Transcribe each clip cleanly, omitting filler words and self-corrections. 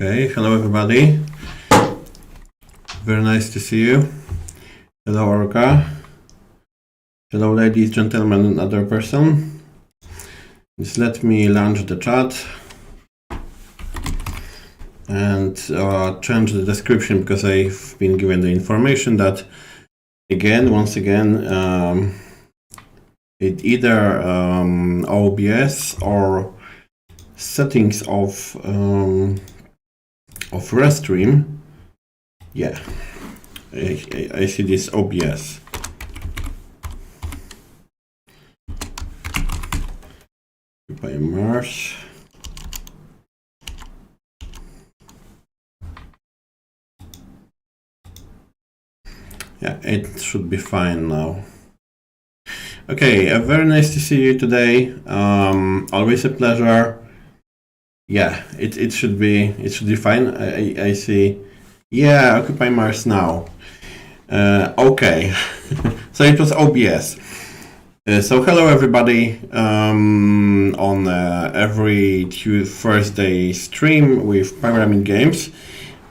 Okay, hello everybody. Very nice to see you. Hello Orca. Hello ladies, gentlemen, and other person. Just let me launch the chat and change the description because I've been given the information that once again, it either OBS or settings of Restream. Yeah, I see this OBS. By Mars. Yeah, it should be fine now. Okay, very nice to see you today. Always a pleasure. Yeah, it should be fine. I see. Yeah, Occupy Mars now. Okay, so it was OBS. So hello everybody on every Thursday stream with Pyramid Games.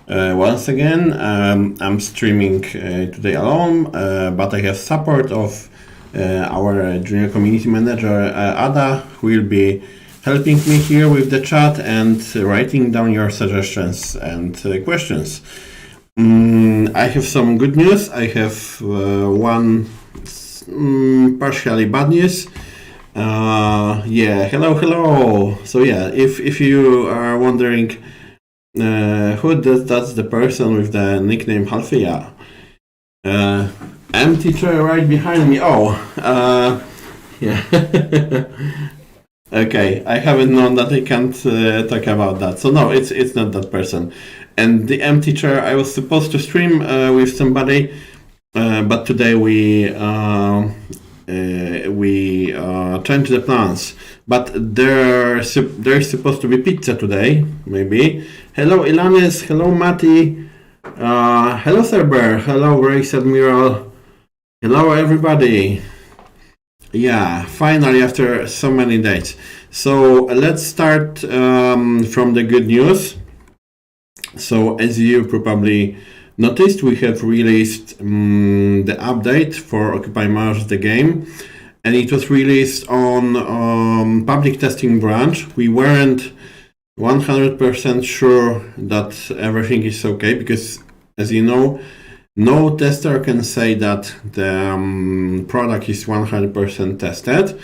Once again, I'm streaming today alone, but I have support of our junior community manager Ada, who will be helping me here with the chat and writing down your suggestions and questions. I have some good news. I have one partially bad news. Yeah, hello. So yeah, if you are wondering that's the person with the nickname Halfia. Empty chair right behind me. Oh, yeah. Okay, I haven't known that I can't talk about that. So no, it's not that person. And the empty chair, I was supposed to stream with somebody, but today we changed the plans. But there's supposed to be pizza today, maybe. Hello Ilanis, hello Mati, hello Thurber, hello Race Admiral, hello everybody. Yeah, finally after so many days. So let's start from the good news. So as you probably noticed, we have released the update for Occupy Mars, the game, and it was released on public testing branch. We weren't 100% sure that everything is okay because, as you know, no tester can say that the product is 100% tested.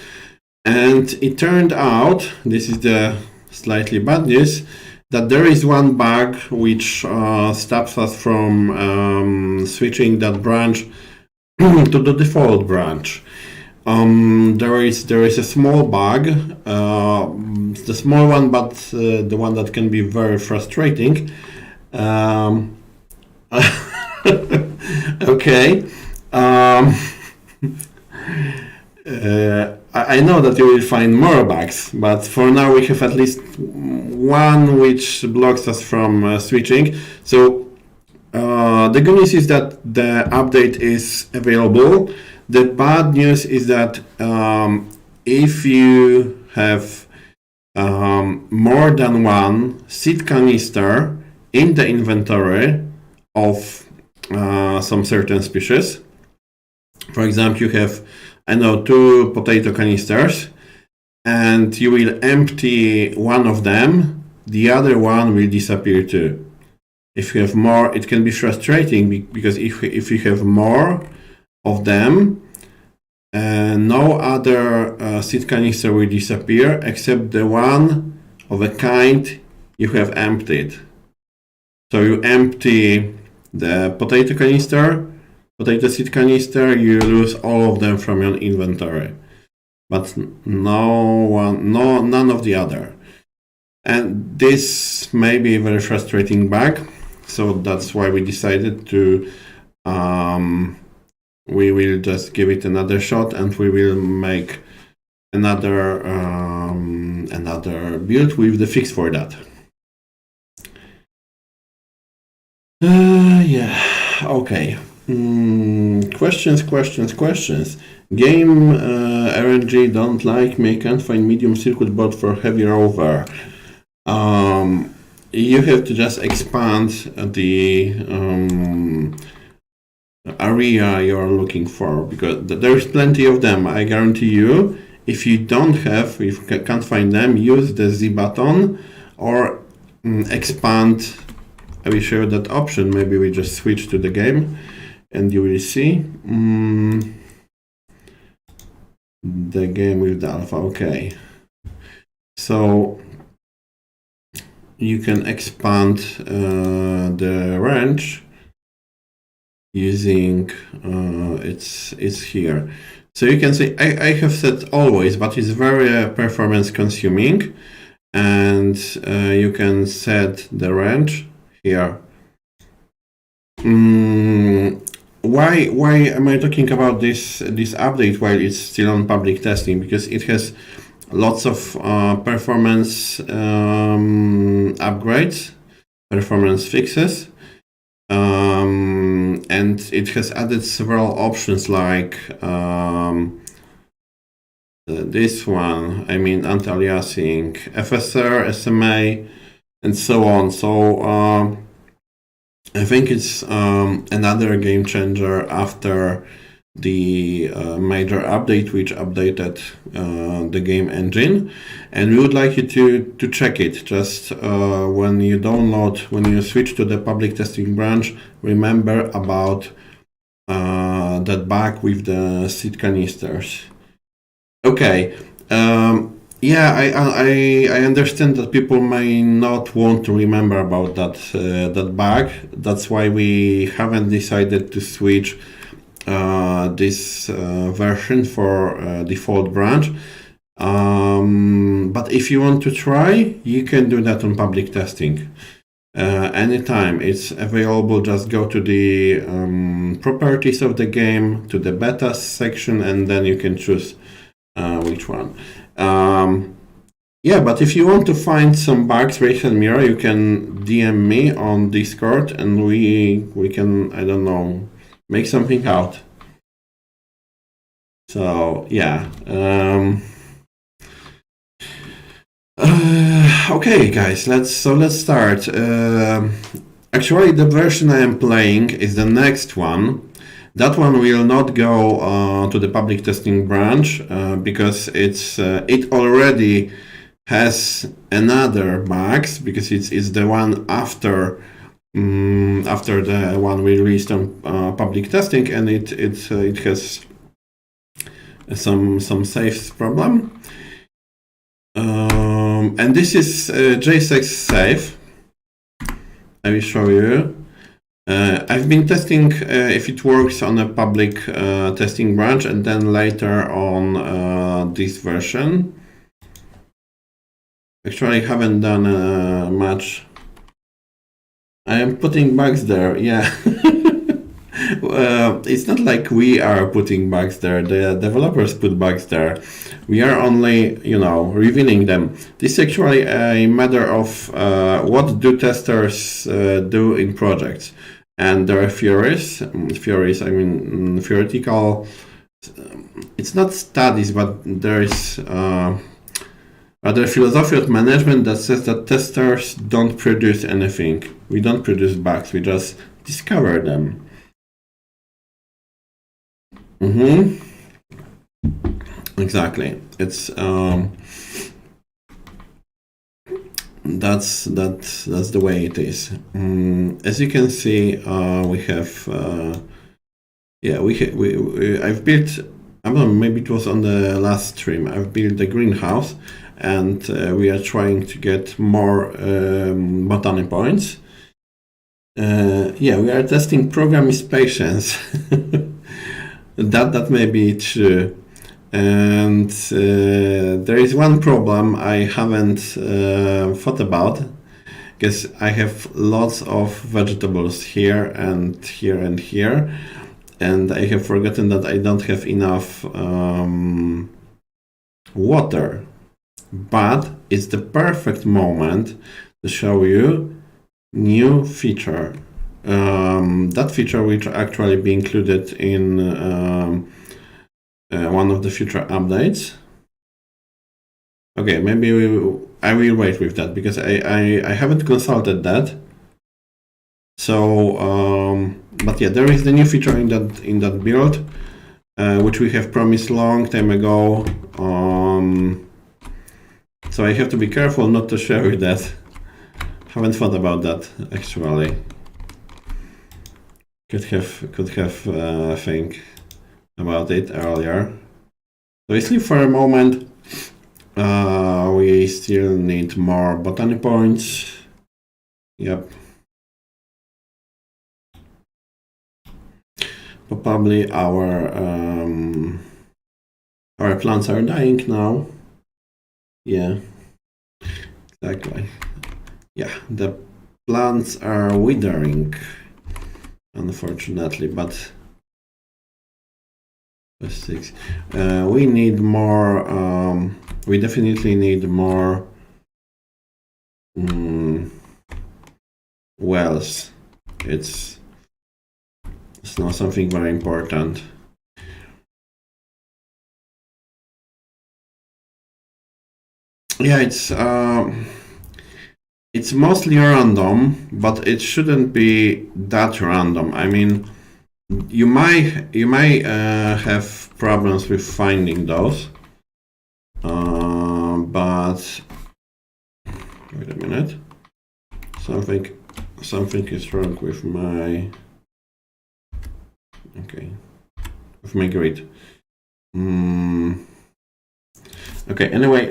And it turned out, this is the slightly bad news, that there is one bug which stops us from switching that branch to the default branch. There is a small bug, the small one, but the one that can be very frustrating. Okay. I know that you will find more bugs, but for now we have at least one which blocks us from switching. So the good news is that the update is available. The bad news is that if you have more than one seed canister in the inventory of some certain species, for example, you have 2 potato canisters, and you will empty one of them, the other one will disappear too. If you have more, it can be frustrating because if you have more of them, no other seed canister will disappear except the one of a kind you have emptied. So you empty the potato seed canister, you lose all of them from your inventory, but none of the other. And this may be a very frustrating bug, so that's why we decided to we will just give it another shot, and we will make another build with the fix for that. Yeah, okay. Questions. Game RNG don't like me, can't find medium circuit board for heavy rover. you have to just expand the area you're looking for, because there's plenty of them. I guarantee you, if you can't find them, use the Z button or expand. I will show you that option. Maybe we just switch to the game and you will see the game with the alpha. Okay, so you can expand the range using it's here. So you can see I have set always, but it's very performance consuming, and you can set the range here. Why am I talking about this update while it's still on public testing? Because it has lots of performance upgrades, performance fixes, and it has added several options like this one, I mean anti-aliasing, FSR, SMA, and so on. So I think it's another game changer after the major update, which updated the game engine, and we would like you to check it. Just when you switch to the public testing branch, remember about that bug with the seed canisters. Okay. Yeah, I understand that people may not want to remember about that bug. That's why we haven't decided to switch this version for default branch. But if you want to try, you can do that on public testing anytime. It's available. Just go to the properties of the game, to the beta section, and then you can choose which one. Yeah, but if you want to find some bugs, Ray and Mira, you can DM me on Discord, and we can, I don't know, make something out. So yeah. Okay, guys, let's start. Actually, the version I am playing is the next one. That one will not go to the public testing branch because it already has another bugs, because it's the one after the one we released on public testing, and it has some saves problem. And this is JSX save. I will show you. I've been testing if it works on a public testing branch, and then later on this version. Actually, I haven't done much. I am putting bugs there, yeah. It's not like we are putting bugs there. The developers put bugs there. We are only, revealing them. This is actually a matter of what do testers do in projects. And there are theories, I mean, theoretical, it's not studies, but there is other philosophy of management that says that testers don't produce anything. We don't produce bugs, we just discover them. Exactly. It's that's the way it is. As you can see, we have I've built, I don't know, maybe it was on the last stream, I've built the greenhouse, and we are trying to get more botany points. Yeah, we are testing programmist patience. that may be true. And there is one problem I haven't thought about, because I have lots of vegetables here and here and here, and I have forgotten that I don't have enough water. But it's the perfect moment to show you new feature. That feature which actually be included in one of the future updates. Okay, maybe I will wait with that because I haven't consulted that. So, but yeah, there is the new feature in that build, which we have promised long time ago. So I have to be careful not to share with that. Haven't thought about that actually. Could have think about it earlier. So we sleep for a moment. We still need more botany points. Yep. Probably our plants are dying now. Yeah, exactly. Yeah, the plants are withering, unfortunately, but six. We need more. We definitely need more wells. It's not something very important. Yeah, it's mostly random, but it shouldn't be that random. I mean, you might have problems with finding those, but wait a minute. Something is wrong with my with my grid. Okay. Anyway,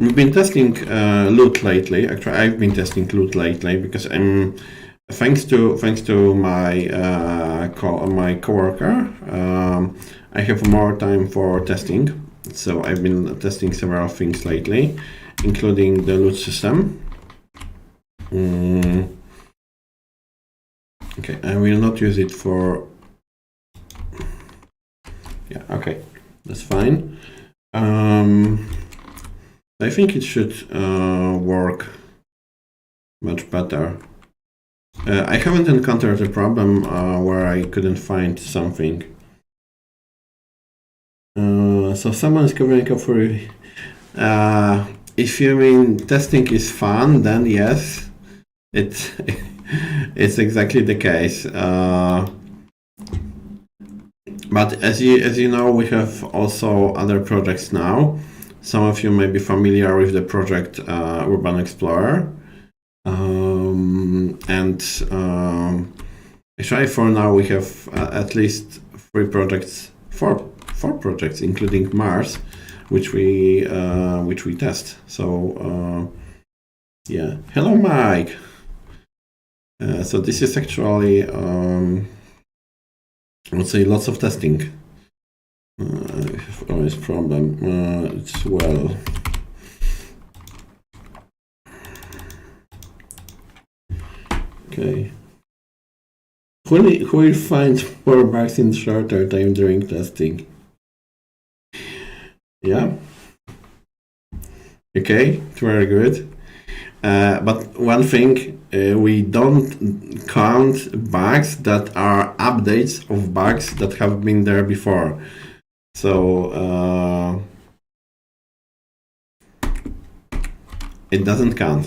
we've been testing loot lately. Actually, I've been testing loot lately because I'm thanks to my my coworker. I have more time for testing, so I've been testing several things lately, including the loot system. Okay, I will not use it for. Yeah. Okay, that's fine. I think it should work much better. I haven't encountered a problem where I couldn't find something. So someone is covering up for. If you mean testing is fun, then yes, it's exactly the case. But as you know, we have also other projects now. Some of you may be familiar with the project Urban Explorer. Actually, for now, we have at least four projects, including Mars, which we test. So yeah, hello, Mike. So this is actually I would say lots of testing. I have always problem. It's well. Okay. Who will find more bugs in shorter time during testing? Yeah. Okay, very good. But one thing, we don't count bugs that are updates of bugs that have been there before. So it doesn't count.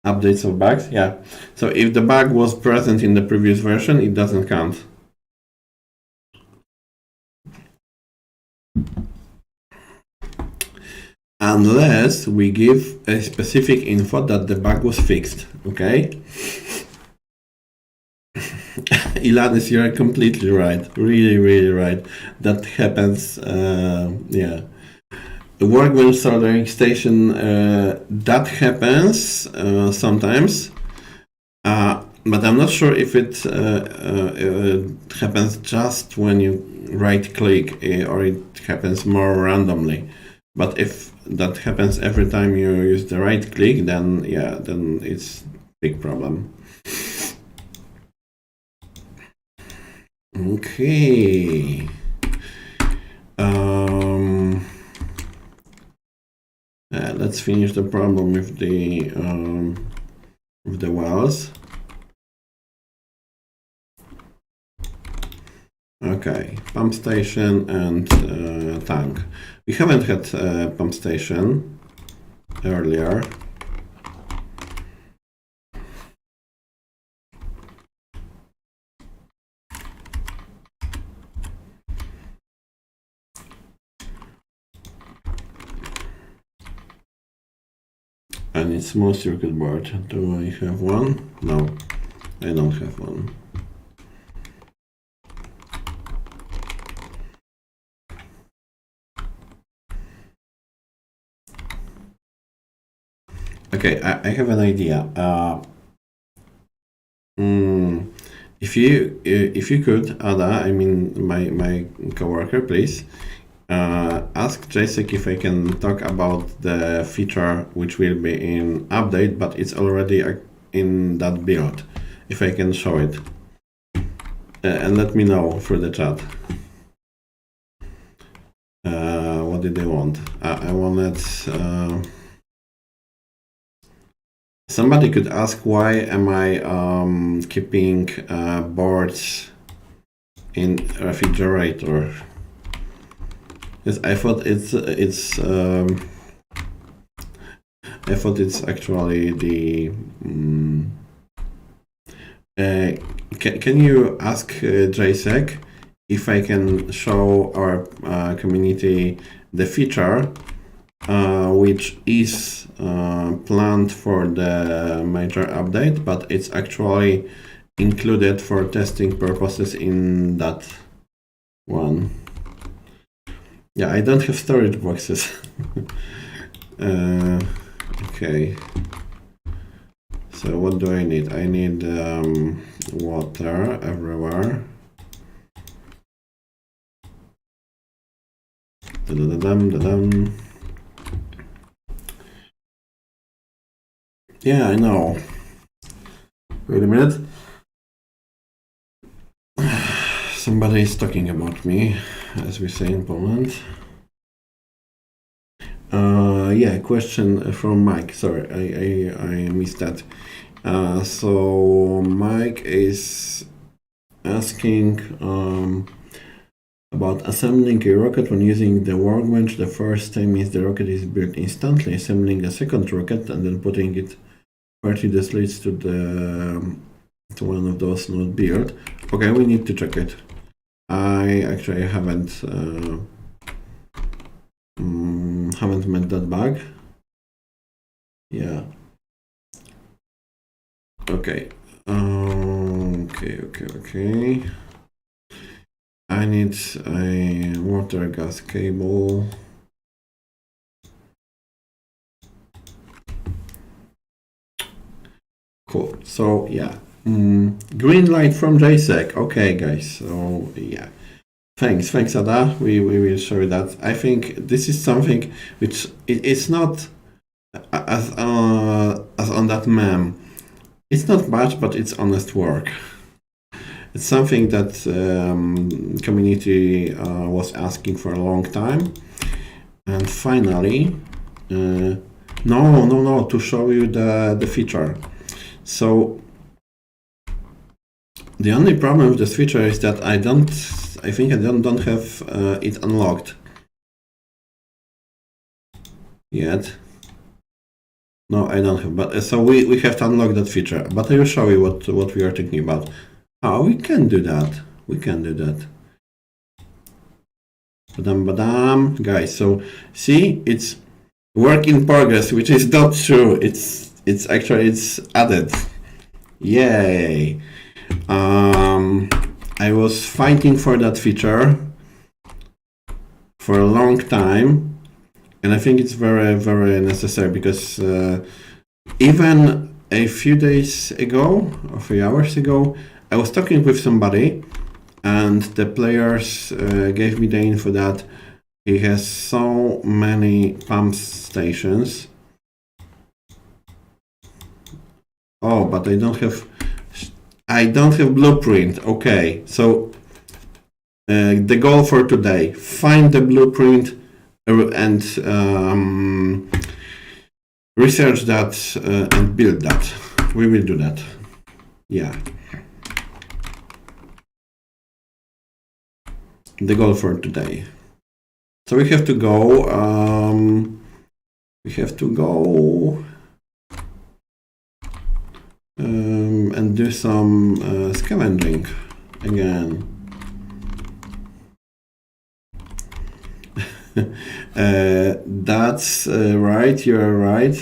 Updates of bugs, yeah. So if the bug was present in the previous version, it doesn't count. Unless we give a specific info that the bug was fixed, okay? Ilanis, you're completely right. Really, really right. That happens, yeah. The workbench soldering station, that happens sometimes. But I'm not sure if it happens just when you right click or it happens more randomly. But if that happens every time you use the right click, then yeah, then it's a big problem. Okay. Let's finish the problem with the of the wells. Okay, pump station and tank. We haven't had pump station earlier. And it's small circuit board. Do I have one? No, I don't have one. Okay, I have an idea. If you could, Ada, I mean my coworker, please ask JSEC if I can talk about the feature which will be in update, but it's already in that build. If I can show it, and let me know through the chat. What did they want? I wanted. Somebody could ask why am I keeping boards in refrigerator? Yes, I thought it's actually the. Can you ask JSEC if I can show our community the feature which is planned for the major update, but it's actually included for testing purposes in that one. Yeah, I don't have storage boxes. Okay. So what do I need? I need water everywhere. Da-da-da-dum. Yeah, I know. Wait a minute. Somebody is talking about me, as we say in Poland. Yeah, question from Mike. Sorry, I missed that. So Mike is asking about assembling a rocket when using the workbench. The first time is the rocket is built instantly. Assembling a second rocket and then putting it partly this leads to one of those not built. Okay, we need to check it. I actually haven't met that bug. Yeah. Okay. Okay. I need a water gas cable. Cool. So yeah, green light from JSEC. Okay, guys. So yeah, thanks, Ada. We will show that. I think this is something which it's not as on that meme. It's not much, but it's honest work. It's something that community was asking for a long time, and finally, no, to show you the feature. So the only problem with this feature is that I think I don't have it unlocked yet. No, I don't have. But so we have to unlock that feature. But I will show you what we are thinking about. Oh, we can do that. We can do that. Badam, guys. So see, it's work in progress, which is not true. It's added. Yay! I was fighting for that feature for a long time, and I think it's very, very necessary because even a few days ago, or a few hours ago, I was talking with somebody, and the players gave me the info that he has so many pump stations. Oh, but I don't have blueprint. Okay, so the goal for today: find the blueprint and research that and build that. We will do that. Yeah. The goal for today. So we have to go. And do some scavenging again. That's right. You are right.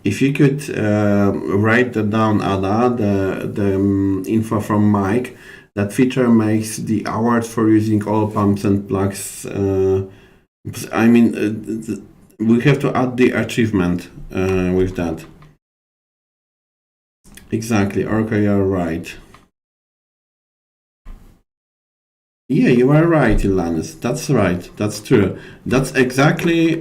If you could write that down, Ada, the info from Mike. That feature makes the award for using all pumps and plugs. I mean, we have to add the achievement with that. Exactly. Okay, you're right. Yeah, you are right, Ilanis. That's right. That's true. That's exactly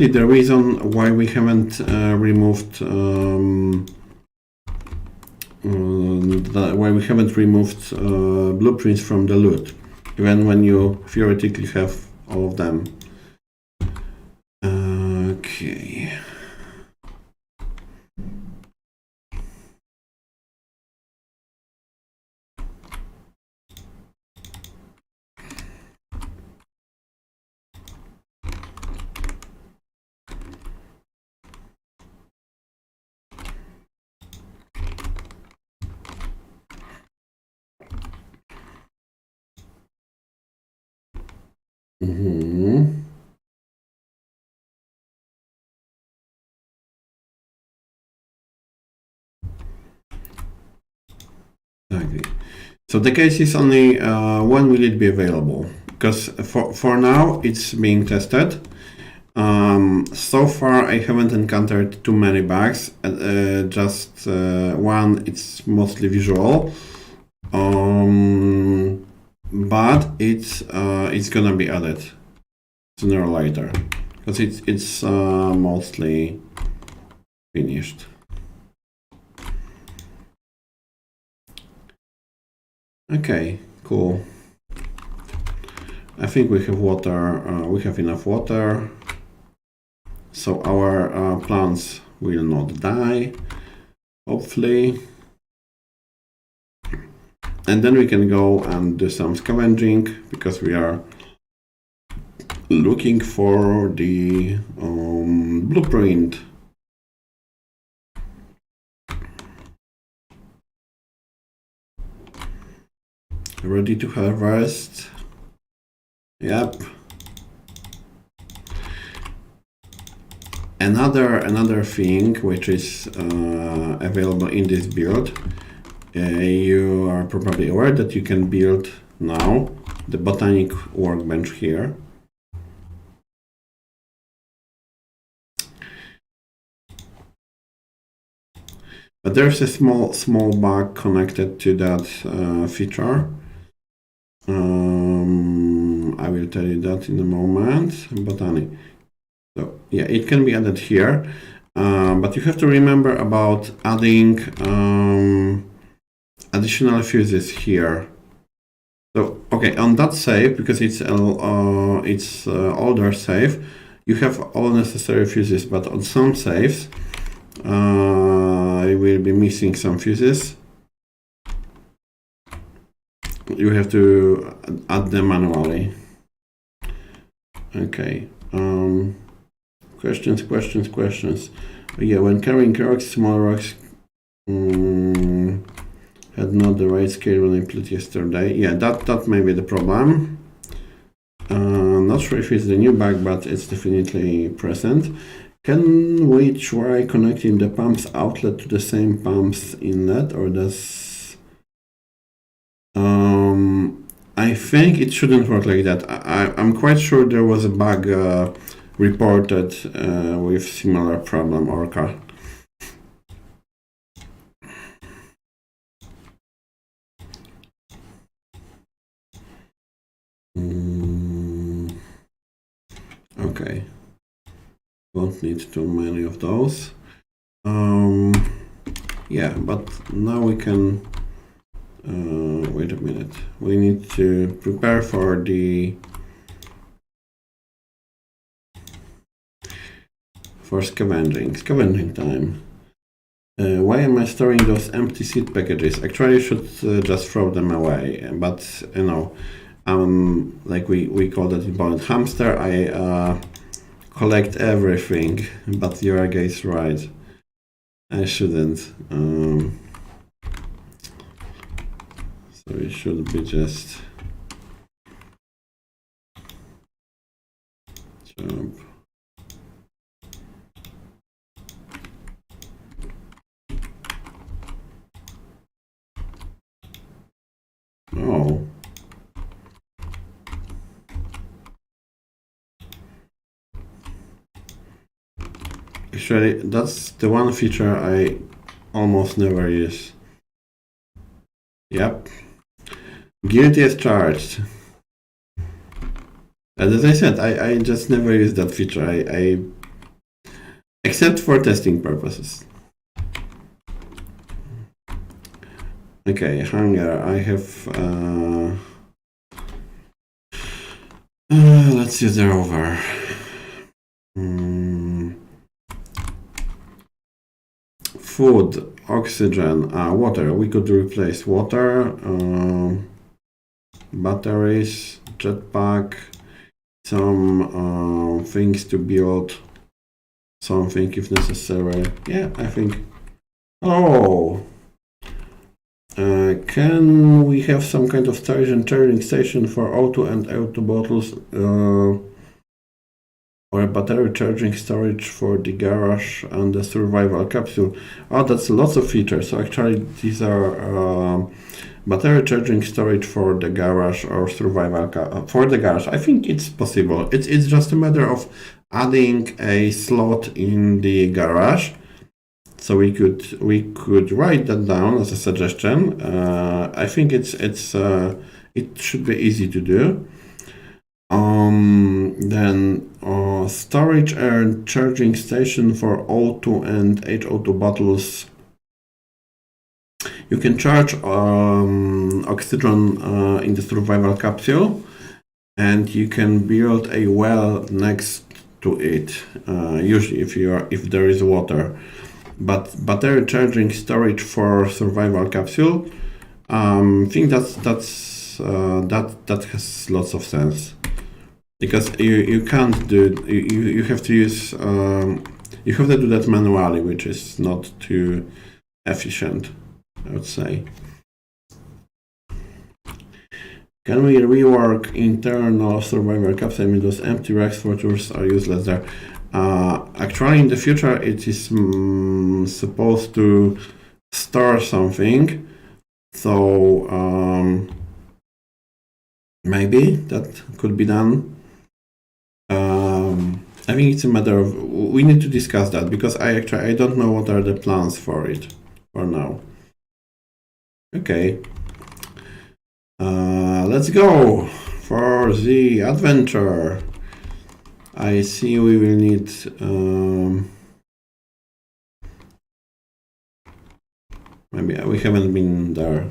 the reason why we haven't removed blueprints from the loot, even when you theoretically have all of them. Okay. Exactly. So the case is only when will it be available? Because for now it's being tested. So far I haven't encountered too many bugs. Just one. It's mostly visual. But it's gonna be added sooner or later because it's mostly finished. Okay, cool. I think we have water. We have enough water, so our plants will not die, hopefully. And then we can go and do some scavenging because we are looking for the blueprint. Ready to harvest. Yep. Another thing which is available in this build, you are probably aware that you can build now the botanic workbench here. But there's a small bug connected to that feature. I will tell you that in a moment. Botanic. So yeah, it can be added here, but you have to remember about adding additional fuses here. So okay, on that save, because it's older save, you have all necessary fuses, but on some saves, I will be missing some fuses. You have to add them manually. Okay. Questions. Yeah, when carrying rocks, small rocks had not the right scale when I played yesterday. Yeah, that may be the problem. Not sure if it's the new bug, but it's definitely present. Can we try connecting the pump's outlet to the same pump's inlet, or does... I think it shouldn't work like that. I'm quite sure there was a bug reported with similar problem, Orca. Okay. Won't need too many of those. Yeah, but now we can... wait a minute. We need to prepare for for scavenging time. Why am I storing those empty seed packages? Actually, I should just throw them away, but you know, like we call that in Poland, hamster. I collect everything, but Jurga is right. I shouldn't. So it should be just jump. Oh. Actually, that's the one feature I almost never use. Yep. Guilty as charged. And as I said, I just never use that feature. I except for testing purposes. Okay, hunger. I have. Let's use the rover. Food, oxygen, water. We could replace water, batteries, jetpack, some things to build something if necessary. Yeah, I think. Oh, can we have some kind of storage and charging station for O2 and O2 bottles? Or a battery charging storage for the garage and the survival capsule. Oh, that's lots of features. So actually these are battery charging storage for the garage or survival for the garage. I think it's possible. It's just a matter of adding a slot in the garage. So we could write that down as a suggestion. I think it should be easy to do. Then storage and charging station for O2 and HO2 bottles. You can charge oxygen in the survival capsule, and you can build a well next to it. Usually, if there is water, but battery charging storage for survival capsule. I think that has lots of sense. Because you can't do you have to use you have to do that manually, which is not too efficient, I would say. Can we rework internal survival capsule? I mean, those empty racks for tours are useless there. Actually, in the future, it is supposed to store something, so maybe that could be done. I think it's a matter of we need to discuss that, because I don't know what are the plans for it for now. Okay, let's go for the adventure. I see we will need maybe we haven't been there.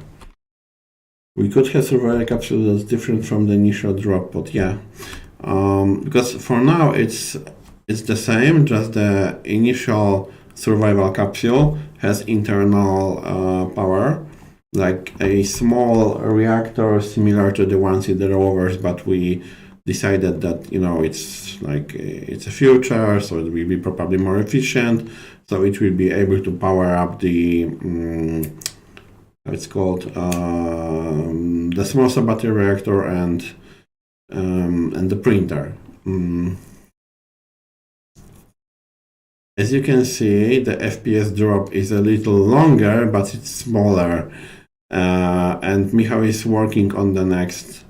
We could have survival capsule that's different from the initial drop pod. Yeah. Because for now it's the same, just the initial survival capsule has internal power, like a small reactor similar to the ones in the rovers, but we decided that, you know, it's like it's a future, so it will be probably more efficient, so it will be able to power up the it's called the small battery reactor and the printer. As you can see, the FPS drop is a little longer, but it's smaller. And Michał is working on the next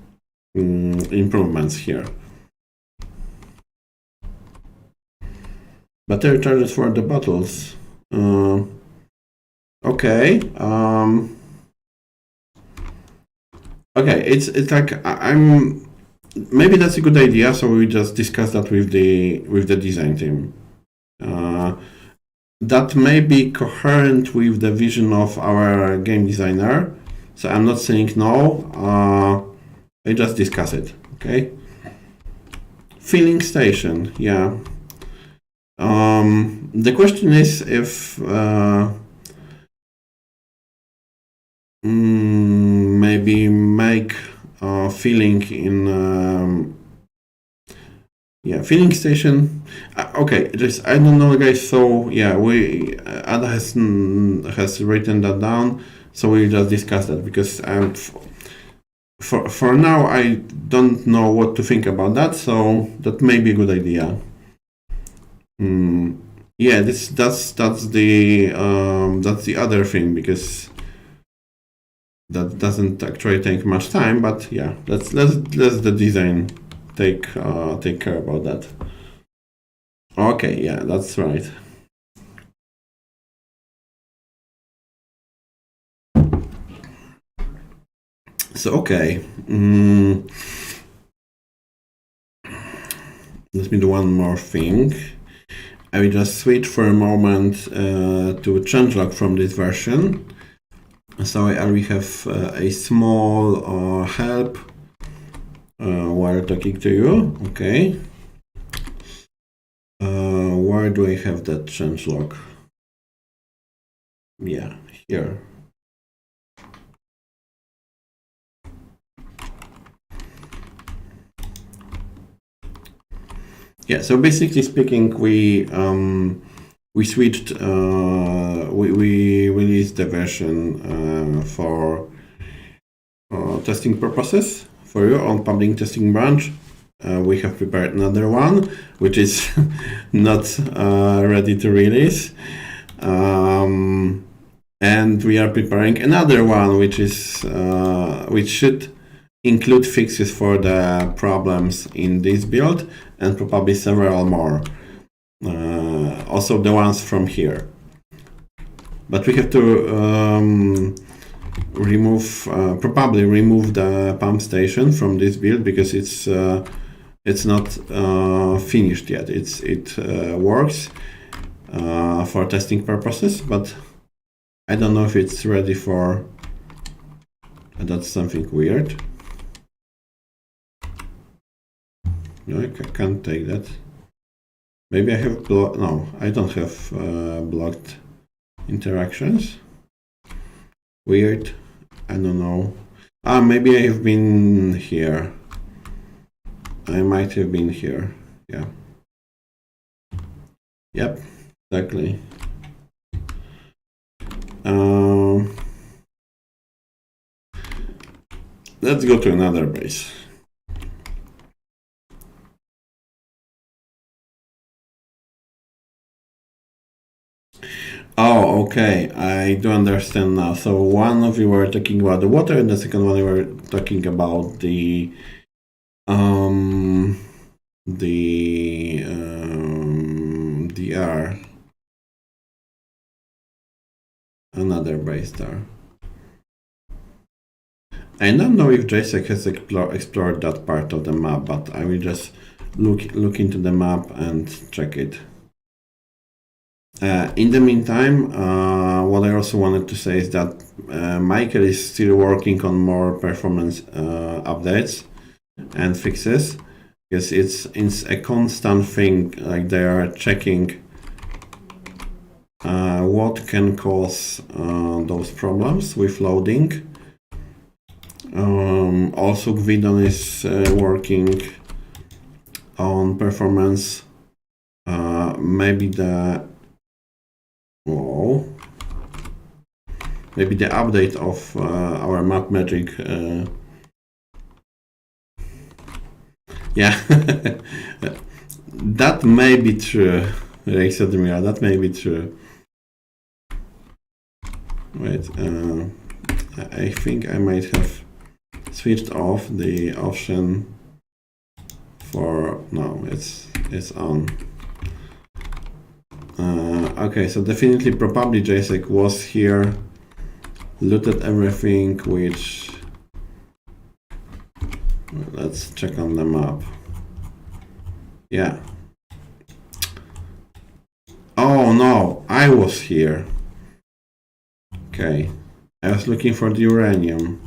improvements here. Battery charges for the bottles. Okay. Okay, it's like maybe that's a good idea. So we just discuss that with the design team. That may be coherent with the vision of our game designer. So I'm not saying no. I just discuss it. Okay. Filling station. Yeah. The question is if maybe make filling in filling station. Okay, just I don't know, guys. So yeah, we Ada has written that down. So we just discuss that because for now I don't know what to think about that. So that may be a good idea. Yeah, that's the other thing, because that doesn't actually take much time. But yeah, let's the design take care about that. Okay, yeah, that's right. So okay, let me do one more thing. I will just switch for a moment to changelog from this version. So I already have a small help while talking to you. Okay. Where do I have that changelog? Yeah, here. Yeah, so basically speaking, we switched, we released the version for testing purposes for you on public testing branch. We have prepared another one, which is not ready to release. And we are preparing another one, which is which should include fixes for the problems in this build, and probably several more. Also the ones from here. But we have to probably remove the pump station from this build, because it's not finished yet. It works for testing purposes, but I don't know if it's ready for. That's something weird. No, I can't take that. Maybe I have blocked. No, I don't have blocked interactions. Weird. I don't know. Maybe I have been here. I might have been here. Yeah. Yep, exactly. Let's go to another base. Oh, okay. I do understand now. So one of you were talking about the water, and the second one you were talking about the air. Another base there. I don't know if JSEC has explored that part of the map, but I will just look into the map and check it. In the meantime, what I also wanted to say is that Michael is still working on more performance updates and fixes, because it's a constant thing. Like, they are checking what can cause those problems with loading. Also, Gvidon is working on performance. Maybe the update of our map magic. Yeah, that may be true, Rexadmira. That may be true. Wait, I think I might have switched off the option for. No, it's on. Okay, so definitely, probably JSEC was here, looted everything, which. Let's check on the map. Yeah. Oh no, I was here. Okay. I was looking for the uranium.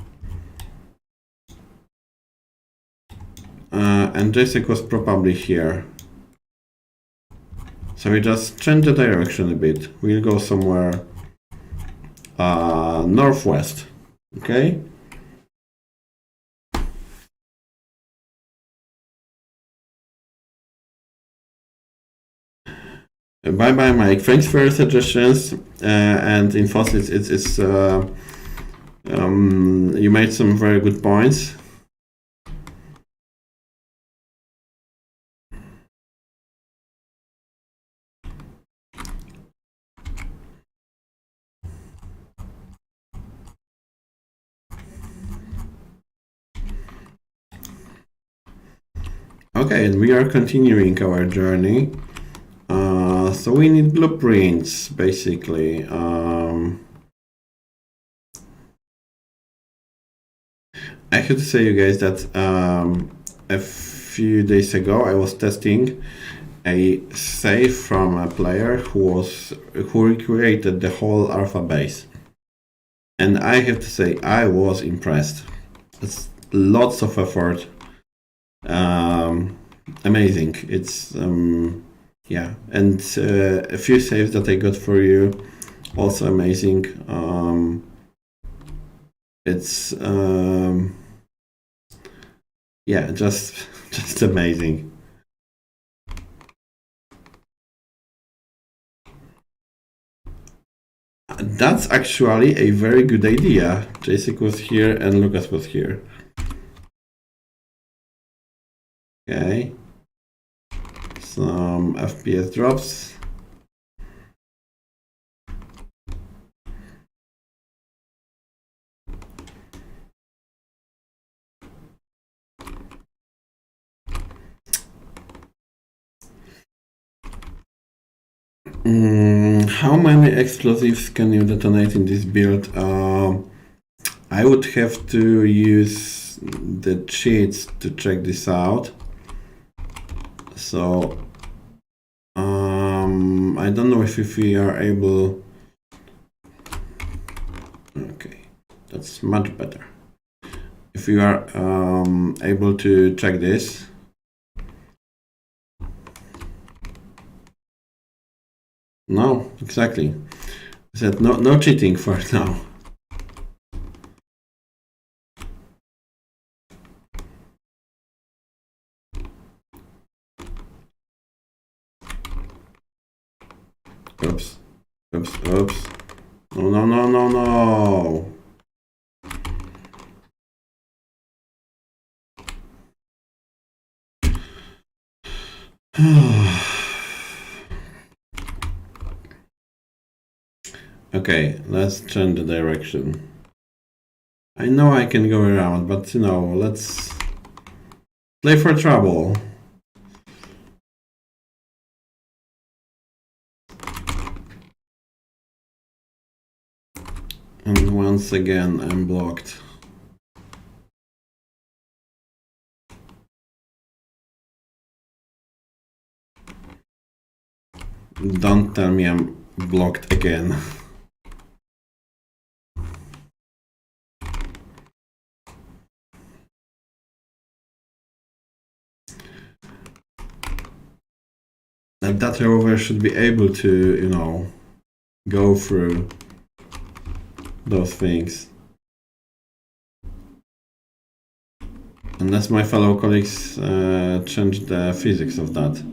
And JSEC was probably here. So we just change the direction a bit. We'll go somewhere northwest. Okay. Bye bye, Mike. Thanks for your suggestions. And in Fossil, you made some very good points. Okay, and we are continuing our journey. So we need blueprints, basically. I have to say, you guys, that a few days ago I was testing a save from a player who recreated the whole alpha base, and I have to say I was impressed. It's lots of effort. Amazing. It's yeah, and a few saves that I got for you, also amazing. It's yeah, just amazing. That's actually a very good idea. Jacek was here and Lucas was here. Okay. Some FPS drops. How many explosives can you detonate in this build? I would have to use the cheats to check this out. So I don't know if we are able. Okay, that's much better. If we are able to check this. No, exactly. I said no cheating for now. Oops. Oops. Oops. No, no, no, no, no. Okay, let's change the direction. I know I can go around, but you know, let's play for trouble. And once again, I'm blocked. Don't tell me I'm blocked again. That rover should be able to, you know, go through those things. Unless my fellow colleagues change the physics of that.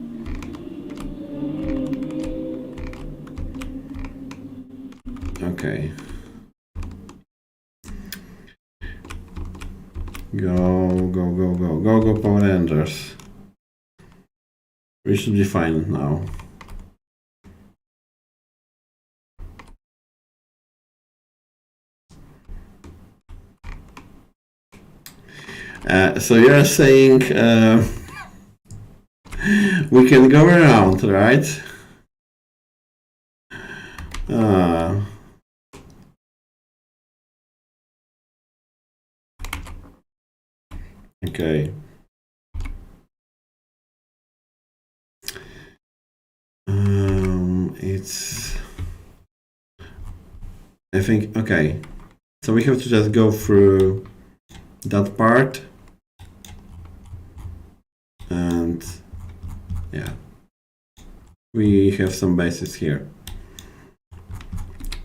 Okay. Go, Power Rangers. We should be fine now. So you're saying we can go around, right? Okay. It's. I think okay. So we have to just go through that part, and yeah. we have some bases here.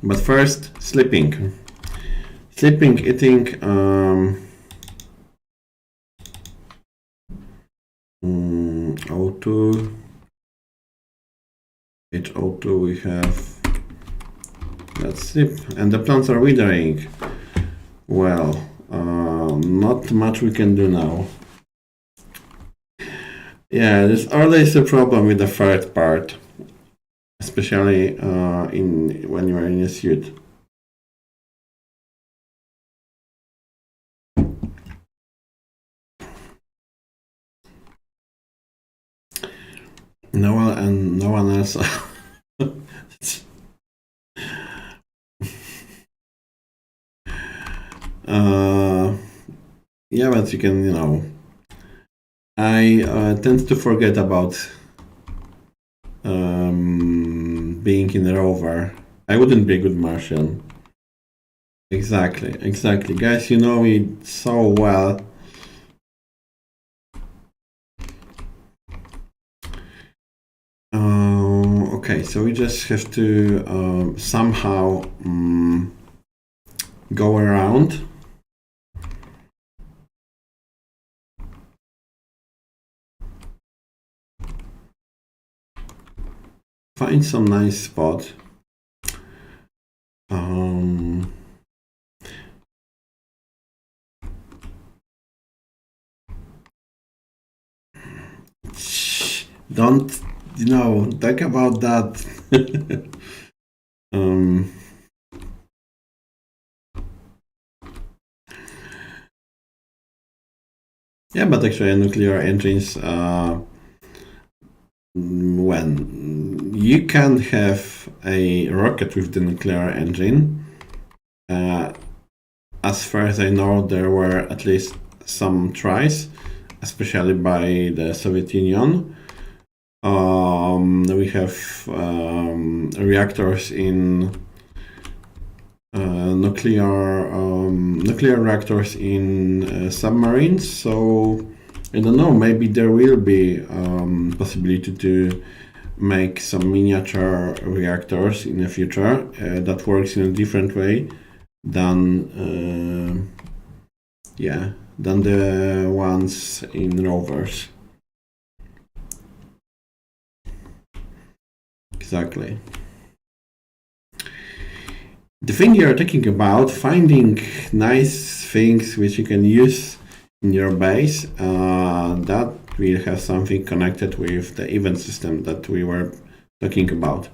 But first, sleeping. Sleeping, eating, O2, H02 we have, let's sleep, and the plants are withering. Well, not much we can do now. Yeah, there's always a problem with the third part, especially when you are in a suit. No one else. Yeah, but you can, I tend to forget about being in a rover. I wouldn't be a good Martian. Exactly. Guys, you know me so well. Okay, so we just have to somehow go around. Find some nice spot. Don't, talk about that. Yeah, but actually nuclear engines, when you can have a rocket with the nuclear engine, as far as I know, there were at least some tries, especially by the Soviet Union. We have reactors in nuclear reactors in submarines. So I don't know. Maybe there will be possibility to make some miniature reactors in the future that works in a different way than the ones in rovers. Exactly. The thing you're talking about, finding nice things which you can use in your base, that will have something connected with the event system that we were talking about.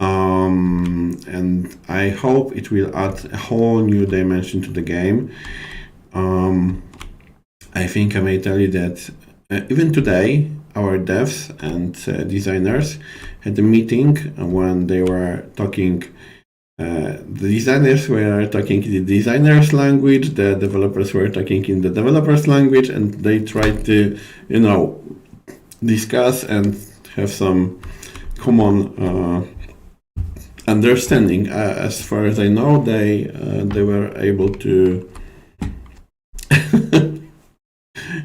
And I hope it will add a whole new dimension to the game. I think I may tell you that even today, our devs and designers had a meeting when they were talking. The designers were talking in the designers' language, the developers were talking in the developers' language, and they tried to, discuss and have some common understanding. As far as I know, they were able to.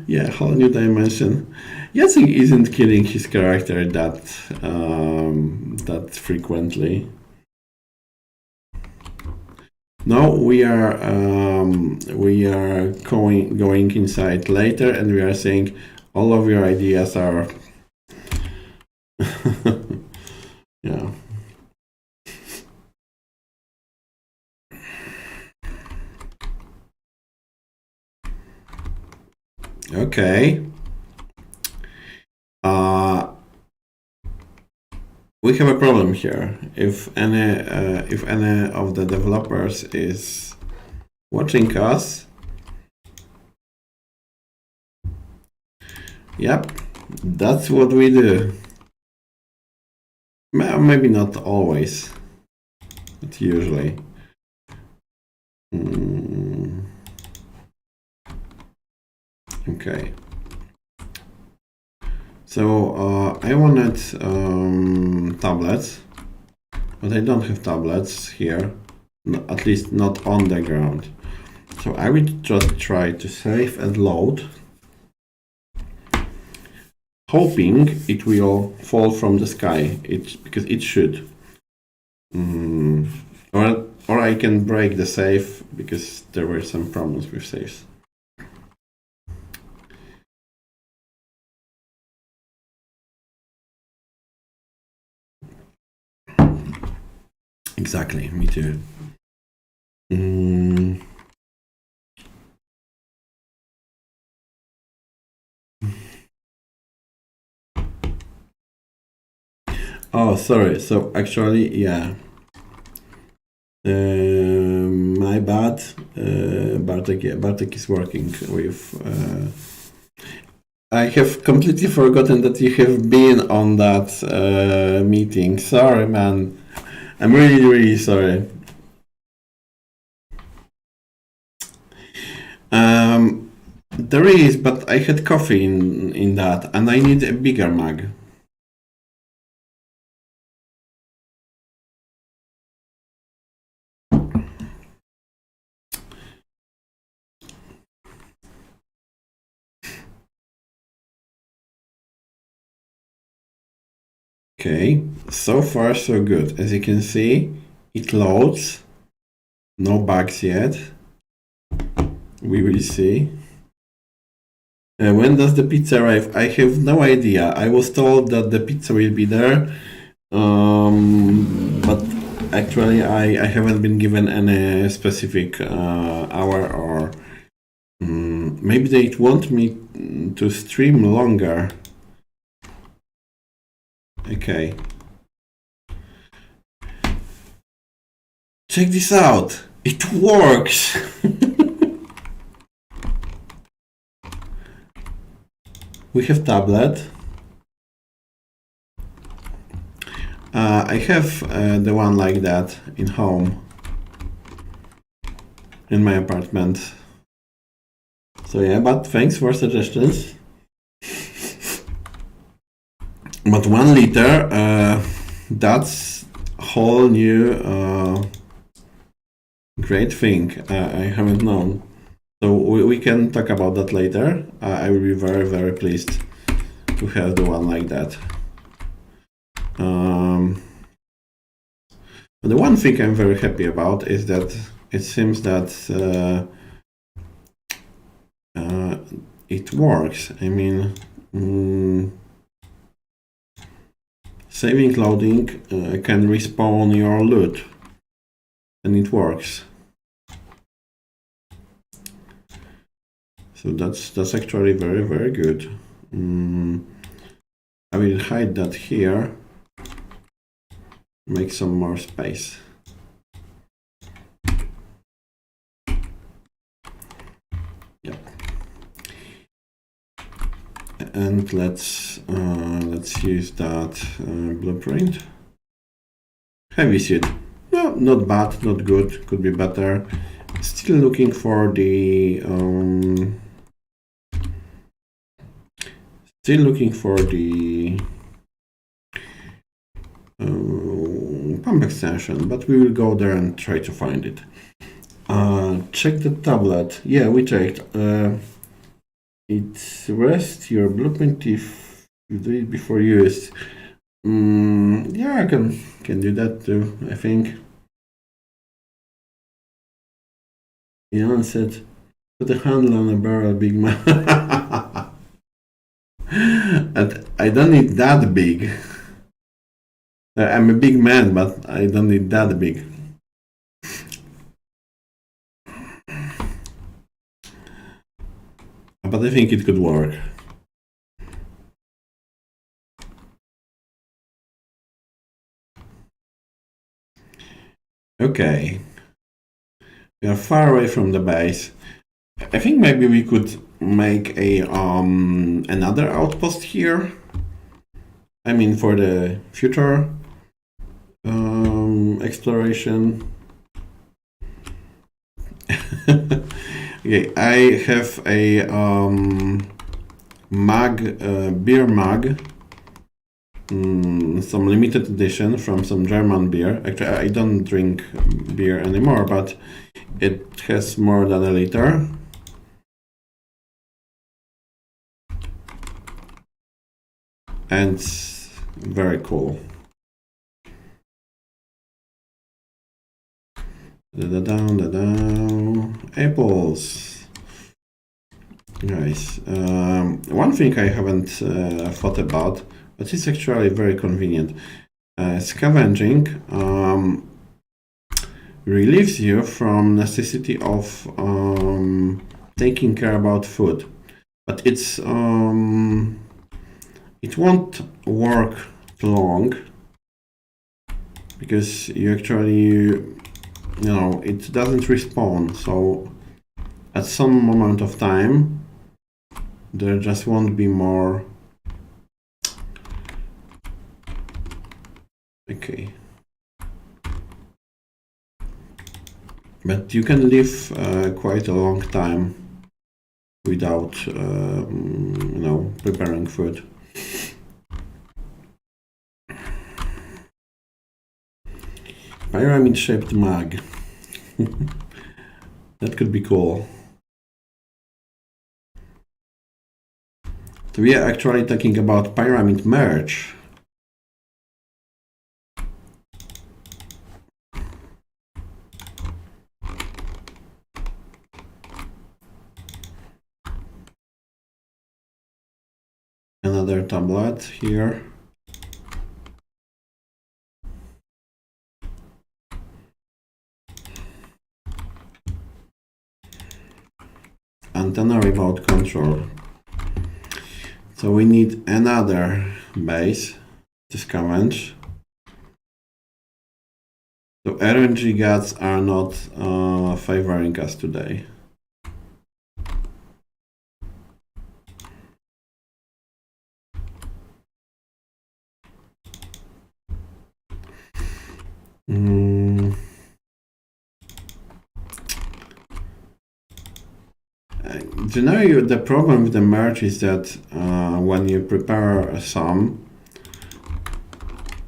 Yeah, whole new dimension. Yassi isn't killing his character that frequently. No, we are going inside later, and we are saying all of your ideas are. Yeah. Okay. We have a problem here. If any of the developers is watching us, yep, that's what we do. Maybe not always, but usually. Okay. So I wanted tablets, but I don't have tablets here, at least not on the ground. So I will just try to save and load. hoping it will fall from the sky. Because it should. Or I can break the safe because there were some problems with safes. Exactly, me too. Oh, sorry. So actually, yeah. My bad. Bartek is working with. I have completely forgotten that you have been on that meeting. Sorry, man. I'm really, really sorry. There is, but I had coffee in that, and I need a bigger mug. Okay, so far so good. As you can see, it loads. No bugs yet. We will see. When does the pizza arrive? I have no idea. I was told that the pizza will be there, but actually I haven't been given any specific hour or maybe they want me to stream longer. Okay. Check this out. It works. We have tablet. I have the one like that in home, in my apartment. So yeah, but thanks for suggestions. But 1 liter, that's whole new great thing. I haven't known. So we can talk about that later. I will be very, very pleased to have the one like that. The one thing I'm very happy about is that it seems that it works. I mean, saving loading can respawn your loot, and it works. So that's actually very, very good. I will hide that here. Make some more space. Yep. And let's use that blueprint. Heavy seed. No, not bad, not good. Could be better. Still looking for the pump extension, but we will go there and try to find it. Check the tablet. Yeah, we checked. It's rest your blueprint if you do it before use. Yeah, I can do that too, I think. Ian said, put a handle on a barrel, big man. And I don't need that big. I'm a big man, but I don't need that big. But I think it could work. Okay. We are far away from the base. I think maybe we could make a another outpost here. I mean, for the future exploration. Okay, I have a beer mug, some limited edition from some German beer. Actually, I don't drink beer anymore, but it has more than a liter. and it's very cool. Apples. Nice. One thing I haven't thought about, but it's actually very convenient. Scavenging relieves you from necessity of taking care about food, but it won't work long because you actually, it doesn't respawn. So at some moment of time, there just won't be more. Okay. But you can live quite a long time without, preparing food. Pyramid-shaped mug. That could be cool. So we are actually talking about pyramid merge. Another tablet here. Antenna remote control. So we need another base to scavenge. So RNG gods are not favoring us today. Generally, the problem with the merge is that when you prepare some,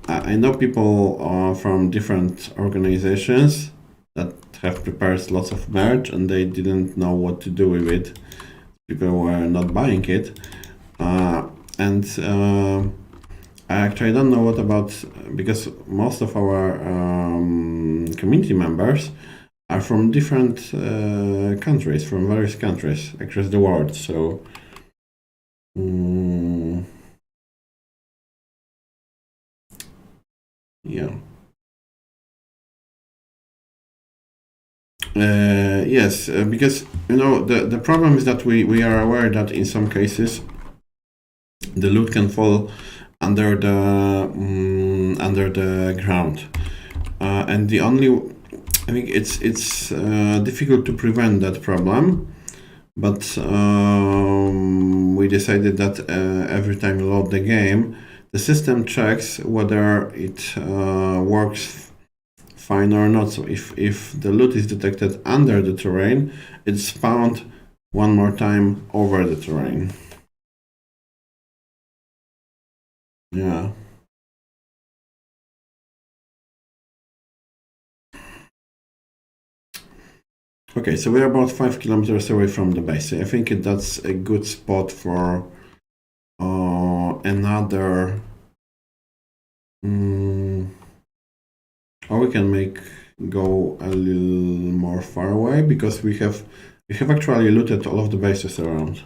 I know people from different organizations that have prepared lots of merge and they didn't know what to do with it. People were not buying it. And I actually don't know what about, because most of our community members are from different countries, from various countries across the world. So yeah. Yes, because the problem is that we are aware that in some cases the loot can fall under the ground, and the only, I think it's difficult to prevent that problem, but we decided that every time you load the game, the system checks whether it works fine or not. So if the loot is detected under the terrain, it's spawned one more time over the terrain. Yeah. Okay, so we're about 5 kilometers away from the base. I think that's a good spot for another. Or we can go a little more far away because we have actually looted all of the bases around.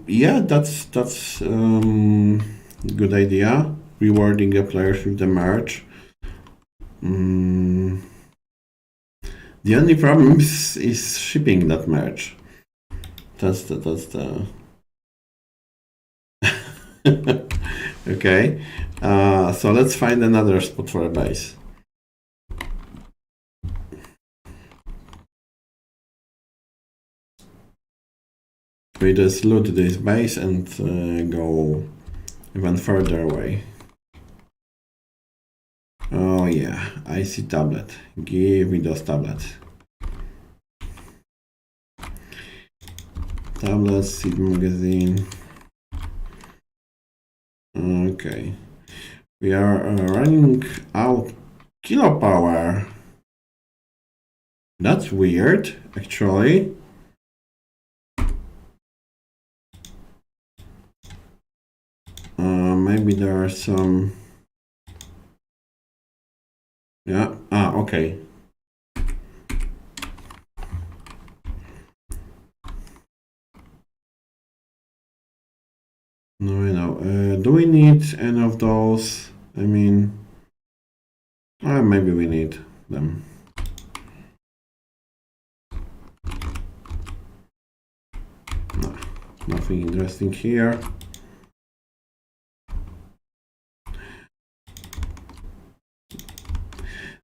Yeah, that's good idea. Rewarding the players with the merge. The only problem is shipping that merge. That's the okay. So let's find another spot for a base. We just loot this base and go even further away. Oh yeah, I see tablet. Give me those tablets. Tablet, seed magazine. Okay. We are running out kilo power. That's weird, actually. maybe there are some. Yeah, okay. No, I know. Do we need any of those? I mean, maybe we need them. No, nothing interesting here.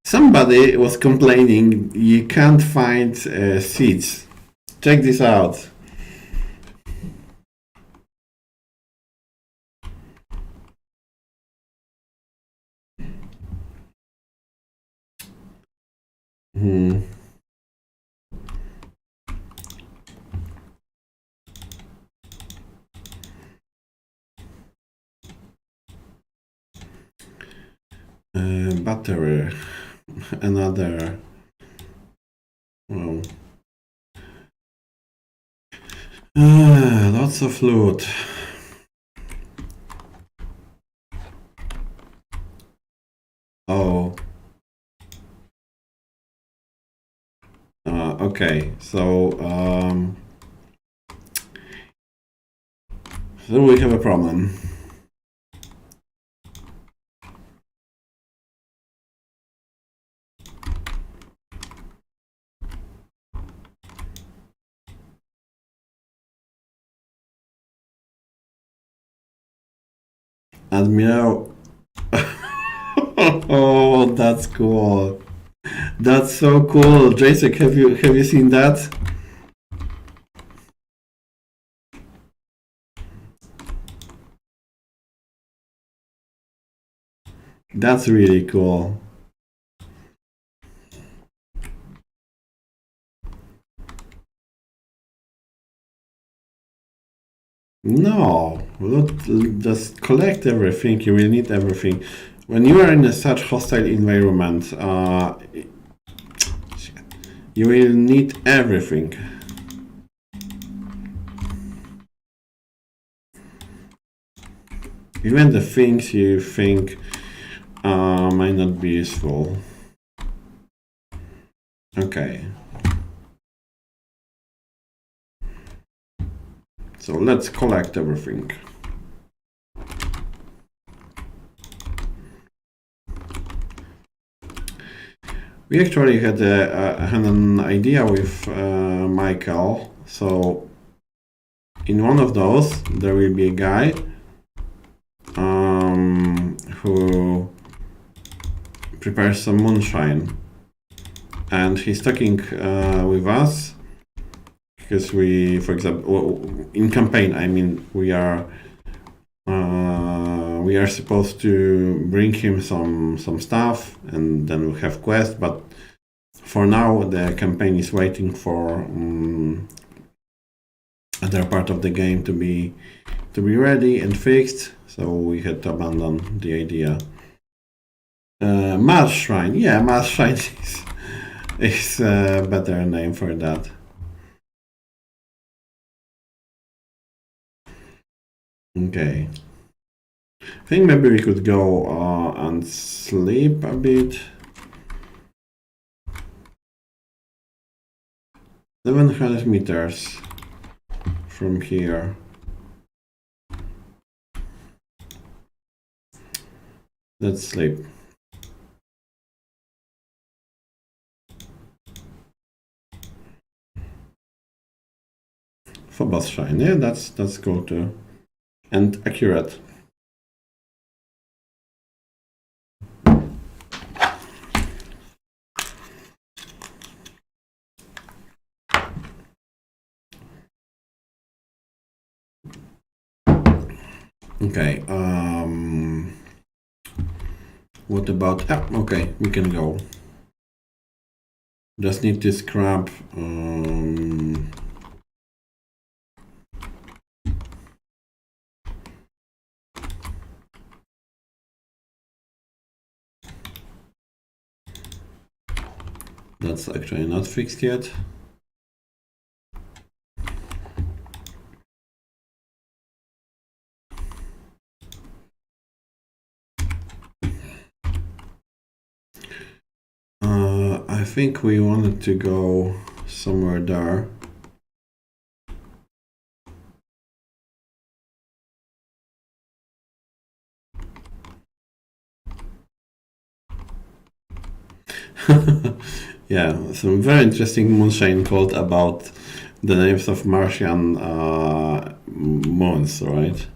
Somebody was complaining you can't find seeds. Check this out. Battery. Another. Well. Lots of loot. Oh. Okay, so we have a problem. Admiral. Oh, that's cool. That's so cool. Jacek, have you seen that? That's really cool. No, just collect everything. You will need everything. When you are in a such hostile environment, you will need everything. Even the things you think might not be useful. Okay. So let's collect everything. We actually had an idea with Michael. So in one of those, there will be a guy who prepares some moonshine, and he's talking with us because we, for example, in campaign, I mean, we are supposed to bring him some stuff, and then we have quests. But for now, the campaign is waiting for other part of the game to be ready and fixed. So we had to abandon the idea. Mars Shrine, yeah, Mars Shrine is a better name for that. Okay. I think maybe we could go and sleep a bit. 700 meters from here. Let's sleep. Phobos Shrine, yeah, that's cool too. And accurate. Okay, what about, okay, we can go. Just need to scrap, that's actually not fixed yet. think we wanted to go somewhere there. Yeah, some very interesting Moonshine called about the names of Martian moons, right?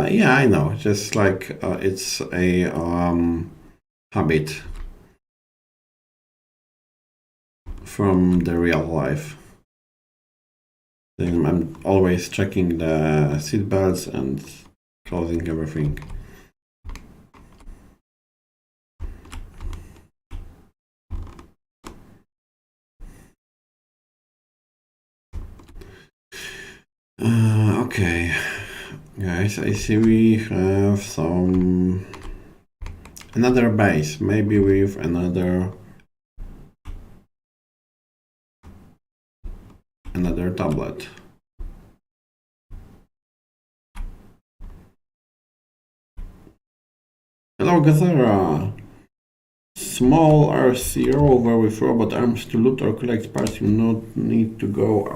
Yeah, I know. Just like it's a habit from the real life. Then I'm always checking the seat belts and closing everything. Okay, guys, I see we have another base, maybe with another tablet. Hello, Gazera. Small RC rover with robot arms to loot or collect parts. You not need to go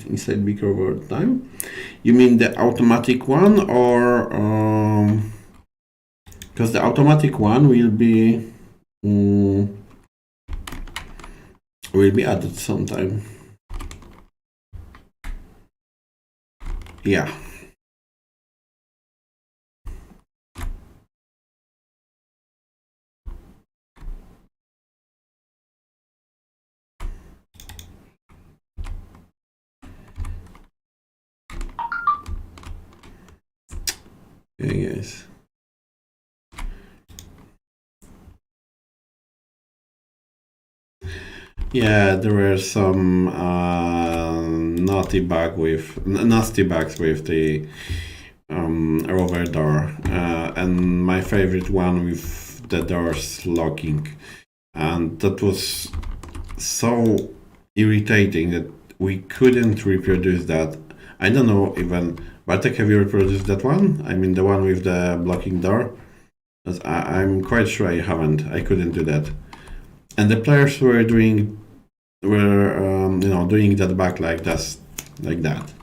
inside big rover time. You mean the automatic one, or because the automatic one will be added sometime. Yeah. Okay, guys. Yeah, there were some nasty bugs with the rover door, and my favorite one with the doors locking, and that was so irritating that we couldn't reproduce that. I don't know even. Bartek, have you reproduced that one? I mean, the one with the blocking door? I'm quite sure I haven't. I couldn't do that. And the players were doing that back like that.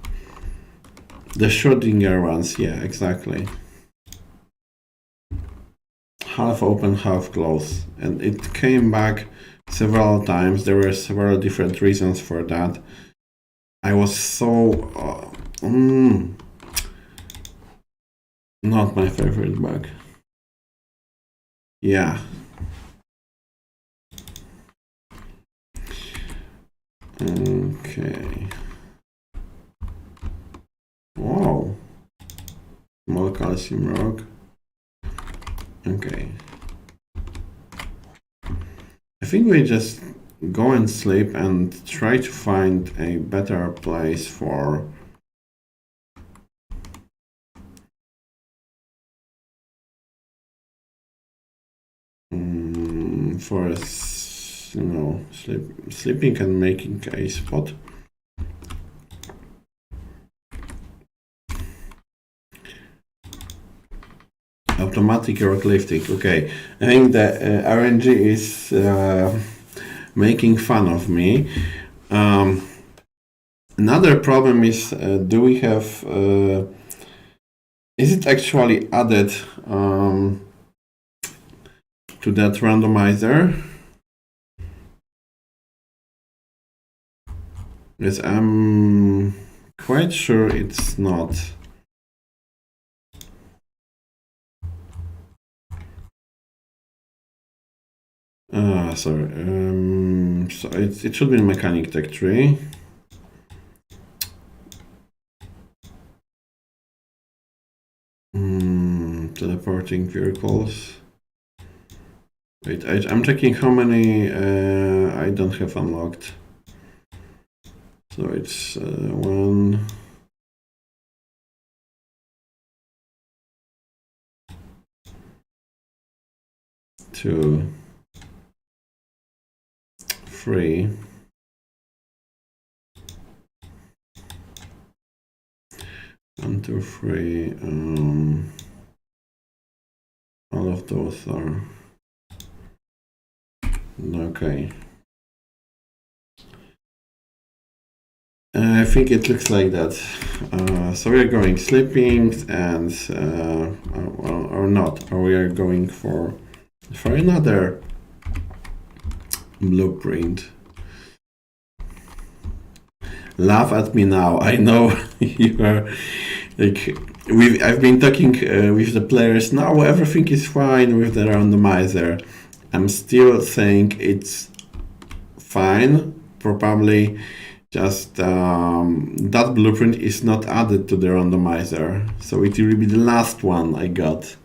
The Schrodinger ones, yeah, exactly. Half open, half closed, and it came back several times. There were several different reasons for that. I was so not my favorite bug. Yeah. Okay. Wow. Small calcium rock. Okay. I think we just go and sleep and try to find a better place for sleeping and making a spot. Automatic rock lifting. Okay, I think the RNG is making fun of me. Another problem is, do we have? Is it actually added to that randomizer? Yes, I'm quite sure it's not. Sorry. So it should be in Mechanic Tech tree. Teleporting vehicles. Wait, I'm checking how many I don't have unlocked. So it's 1, 2, 3. 1, 2, 3. of those are okay. I think it looks like that. So we are going sleeping and or not, or we are going for another blueprint. Laugh at me now. I know you are like I've been talking with the players now. Everything is fine with the randomizer. I'm still saying it's fine. Probably just that blueprint is not added to the randomizer, so it will be the last one I got.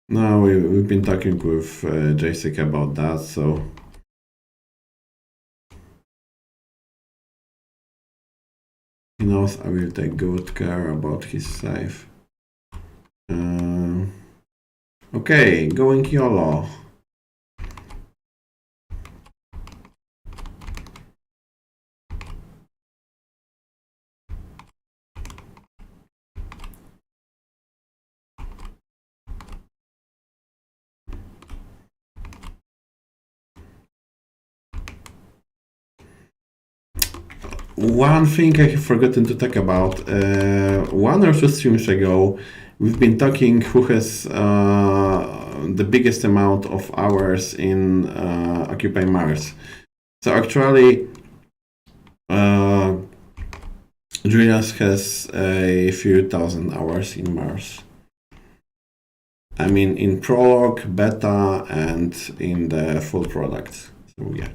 No, we've been talking with Jacek about that, so he knows I will take good care about his save. Okay, going YOLO. One thing I have forgotten to talk about. 1 or 2 streams ago, we've been talking who has the biggest amount of hours in Occupy Mars. So actually, Julius has a few thousand hours in Mars. I mean, in prologue, beta, and in the full product. So yeah,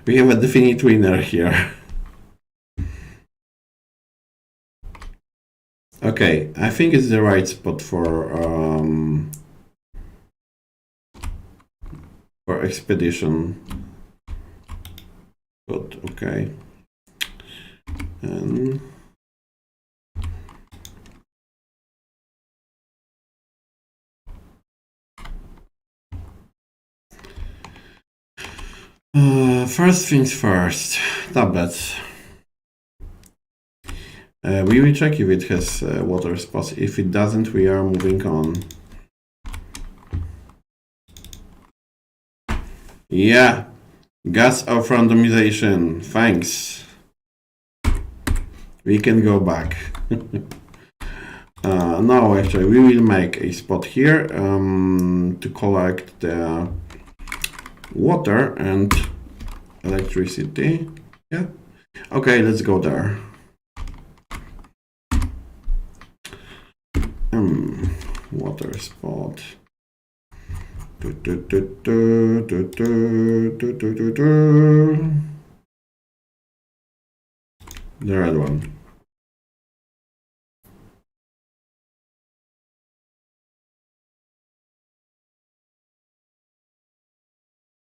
we have a definite winner here. Okay, I think it's the right spot for expedition. But okay, and first things first, tablets. We will check if it has water spots. If it doesn't, we are moving on. Yeah, gas of randomization. Thanks. We can go back. No, actually, we will make a spot here to collect the water and electricity. Yeah. Okay, let's go there. Water spot. The red one.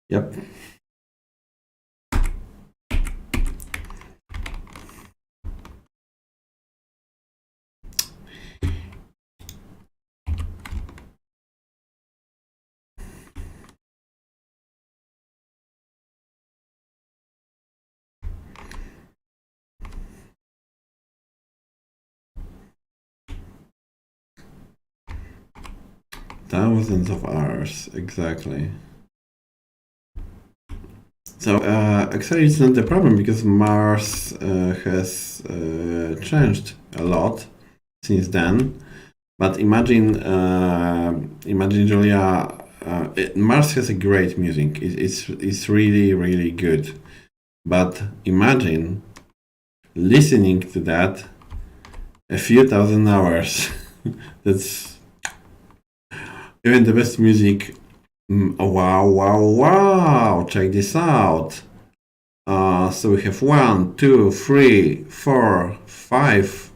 Yep. Thousands of hours, exactly. So actually it's not the problem because Mars has changed a lot since then. But imagine Julia, Mars has a great music. It's really good. But imagine listening to that a few thousand hours. That's even the best music. Wow! Check this out. So we have 1, 2, 3, 4, 5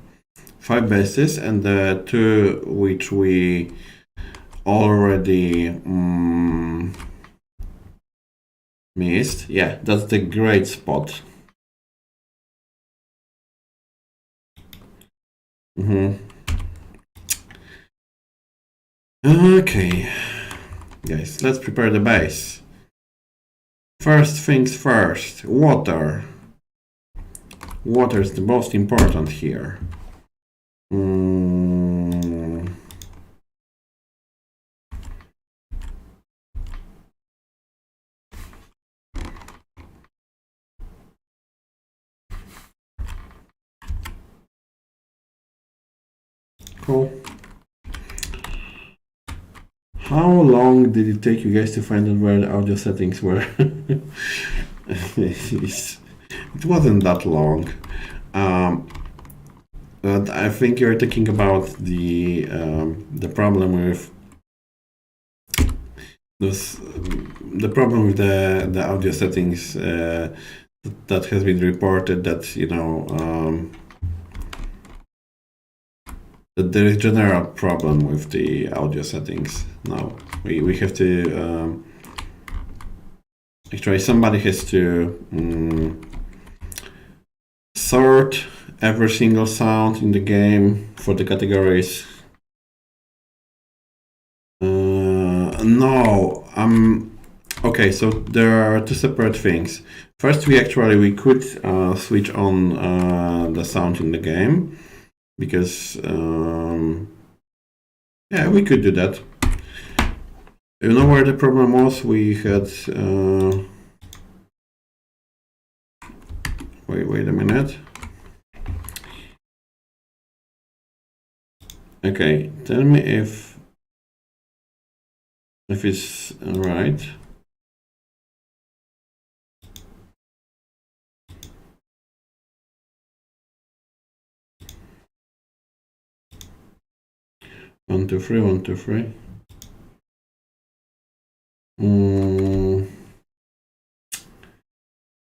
bases, and the 2 which we already missed. Yeah, that's the great spot. Okay, guys, let's prepare the base. First things first, water. Water is the most important here. Cool. How long did it take you guys to find out where the audio settings were? It wasn't that long. But I think you're talking about the problem with this, the problem with the audio settings that has been reported, that that there is general problem with the audio settings now. We have to actually somebody has to sort every single sound in the game for the categories. No, okay, so there are two separate things. First, we could switch on the sound in the game, because yeah, we could do that. You know where the problem was? We had wait a minute. Okay, tell me if it's right. One, two, three, 1, 2, 3.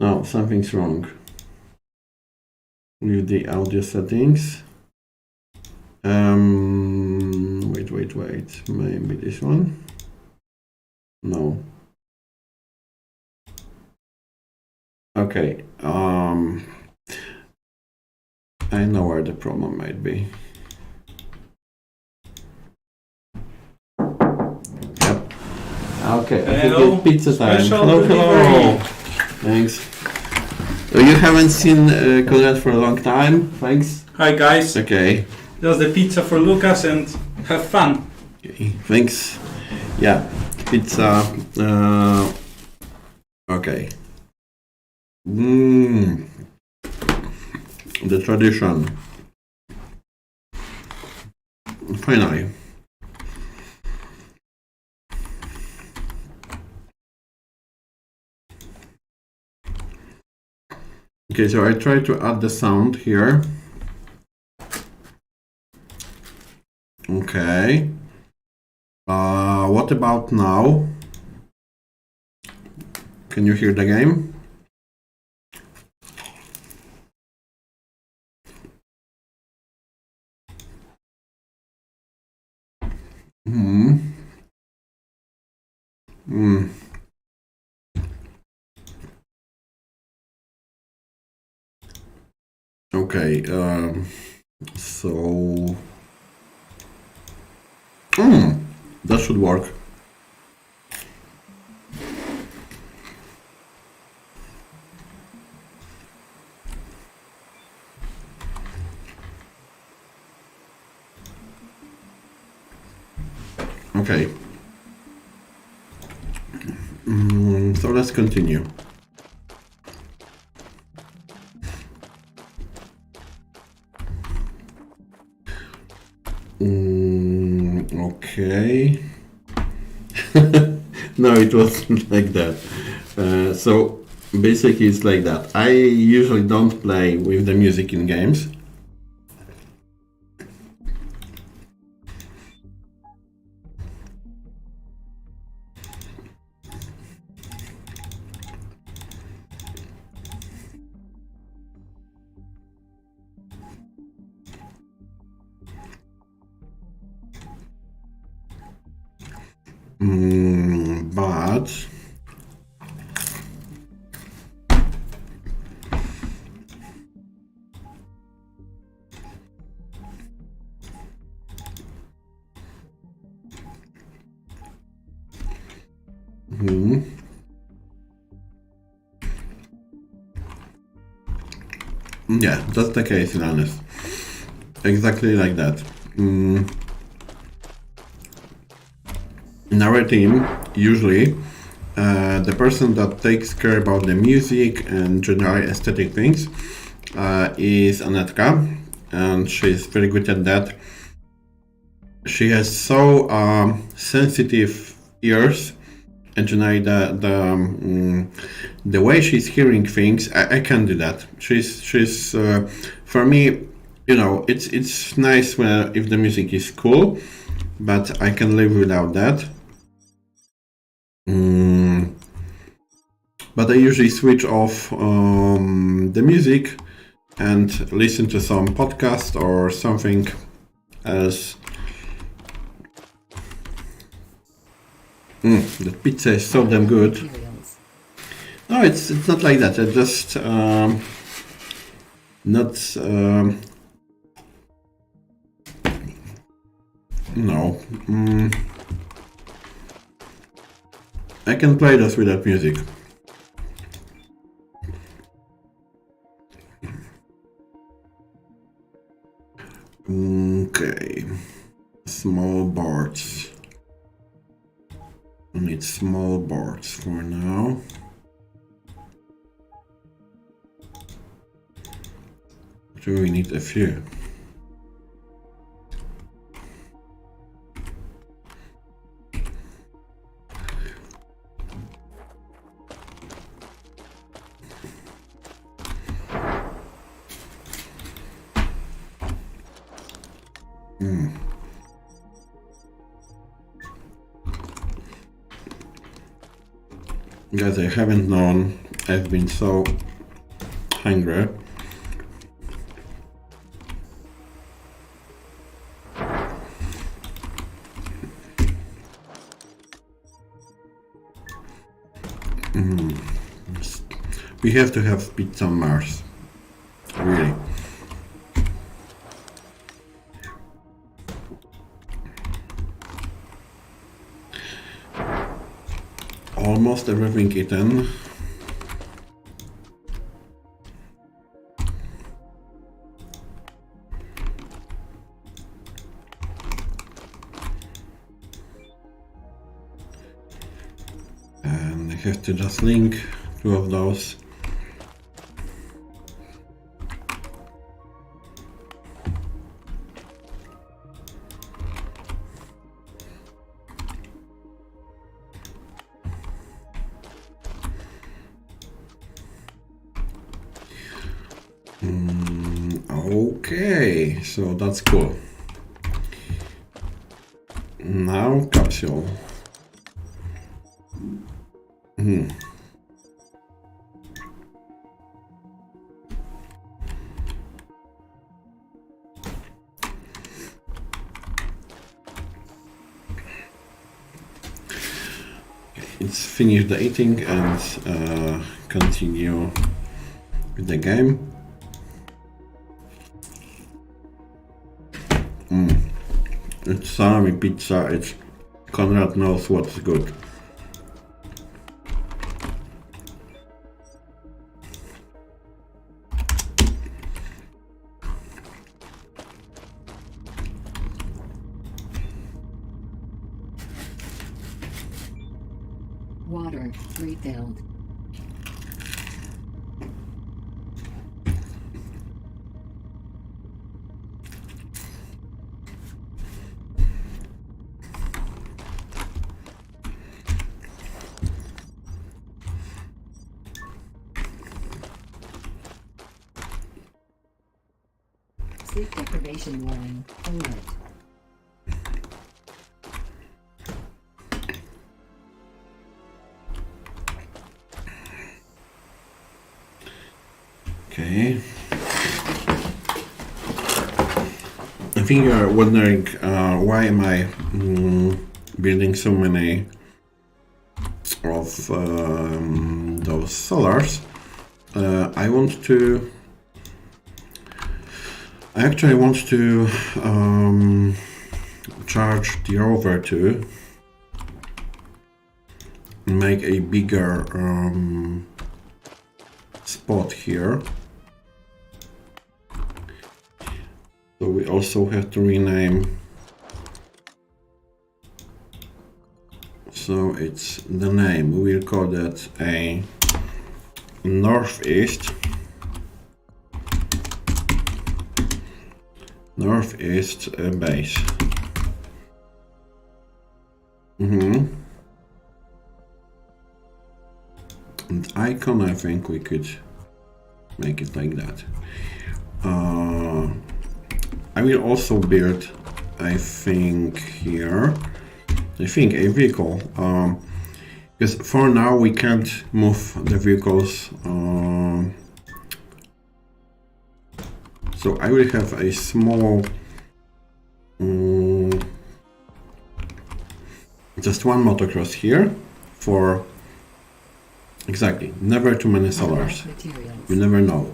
No, something's wrong with the audio settings. Wait. Maybe this one. No. Okay. I know where the problem might be. Yep. Okay. Hello. Pizza time. Special Hello. delivery. Thanks. You haven't seen Conrad for a long time. Thanks. Hi guys, Okay. that's the pizza for Lucas and have fun. Okay. Thanks. Yeah. Pizza. Okay. The tradition. Finally. Okay, so I try to add the sound here. Okay. What about now? Can you hear the game? Okay, so that should work. Okay. So let's continue. Okay. No, it wasn't like that. So basically it's like that. I usually don't play with the music in games. But Yeah, that's the case, Ilanis. Exactly like that. In our team, usually, the person that takes care about the music and general aesthetic things is Anetka, and she's very good at that. She has so sensitive ears, and generally the way she's hearing things, I can't do that. She's for me, it's nice if the music is cool, but I can live without that. But I usually switch off the music and listen to some podcast or something else. The pizza is so damn good. No, it's not like that. It's just not. No. I can play this without music. Okay. Small boards. I need small boards for now. Do we need a few? Guys, I haven't known I've been so hungry. We have to have pizza on Mars. Really. Almost everything eaten. And I have to just link two of those. Okay, so that's cool. Now capsule. Let's finish the eating and continue with the game. It's salami pizza. It's Konrad knows what's good. Water refilled. Sleep deprivation warning. Alert. Okay. I think you are wondering why am I building so many of those solars. I actually want to charge the rover too. make a bigger spot here. So we also have to rename. So it's the name. We will call that a northeast. Northeast base. And icon, I think we could make it like that. I will also build, I think here, a vehicle. Because for now we can't move the vehicles. So I will have a small, just one motocross here for exactly, never too many sellers. You never know.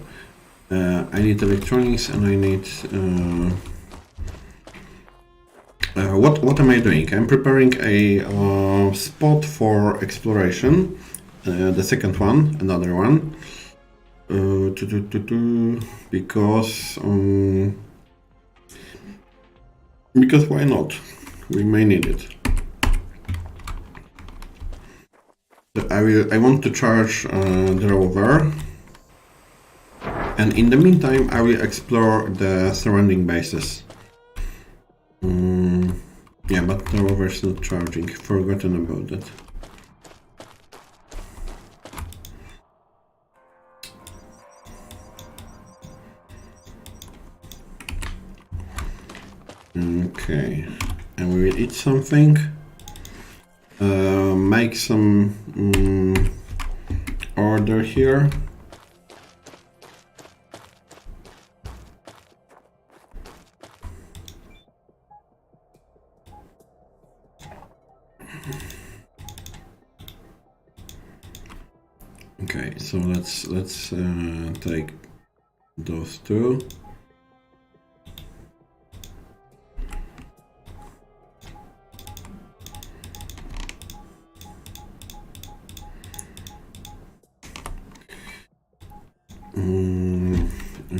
I need electronics and I need what am I doing? I'm preparing a spot for exploration, the second one, another one, because why not? We may need it. I want to charge the rover, and in the meantime I will explore the surrounding bases. Yeah, but the rover is not charging. Forgotten about that. Okay, and we will eat something. Make some order here. Okay, so let's take those two.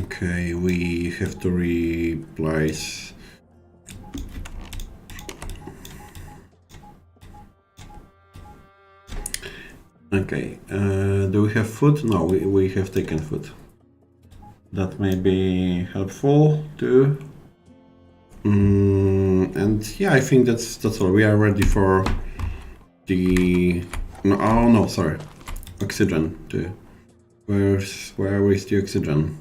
Okay, we have to replace. Okay, do we have food? No, we have taken food. That may be helpful too. And yeah, I think that's all. We are ready for the. No, oh no, sorry, oxygen too. Where is the oxygen?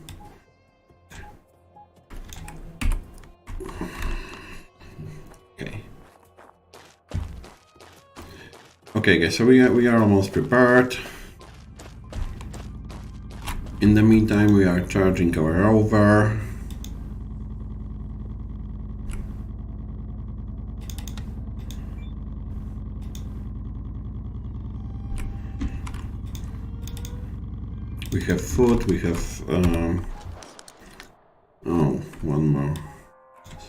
Okay. Okay, guys. So we are almost prepared. In the meantime, we are charging our rover. We have food, we have, oh, one more,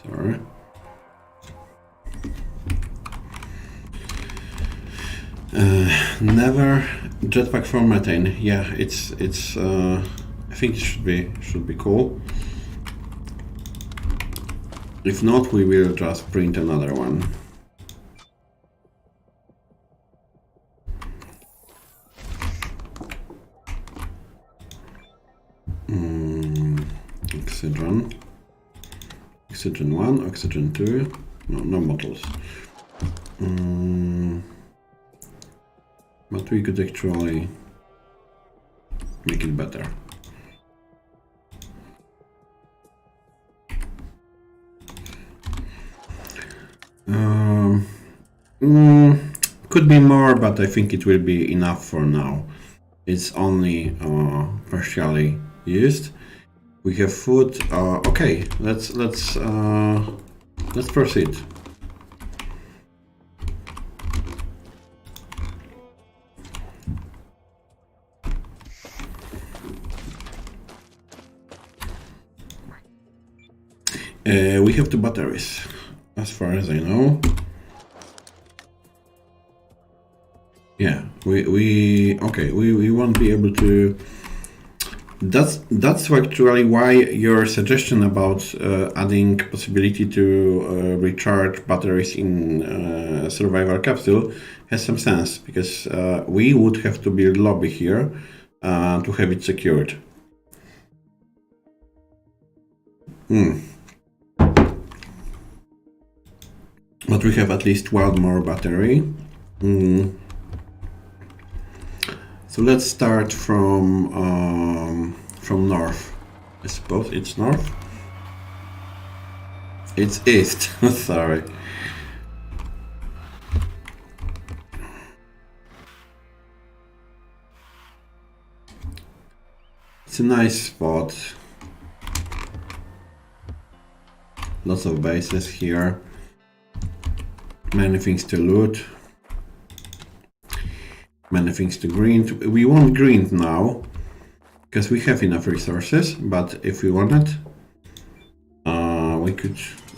sorry. Never jetpack for methane. Yeah, it's I think it should be cool. If not, we will just print another one. Oxygen 1, oxygen 2, no bottles. But we could actually make it better. Could be more, but I think it will be enough for now. It's only partially used. We have food. Okay, let's proceed. We have 2 batteries, as far as I know. Yeah, we won't be able to. That's actually why your suggestion about adding possibility to recharge batteries in survival capsule has some sense, because we would have to build lobby here to have it secured. But we have at least one more battery. So let's start from north. I suppose it's north. It's east. Sorry. It's a nice spot. Lots of bases here. Many things to loot. Many things to grind. We want grind now, because we have enough resources, but if we want it,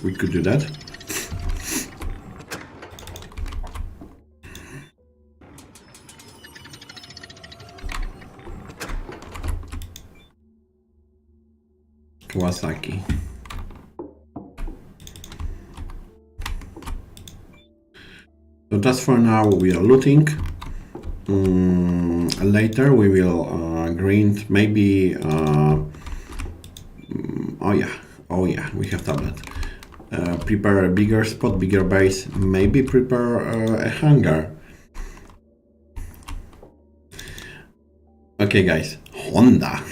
we could do that. Kawasaki. So that's for now. We are looting. Later we will grind, maybe oh yeah, we have tablet. Prepare a bigger spot, bigger base, maybe prepare a hangar. Okay guys, Honda.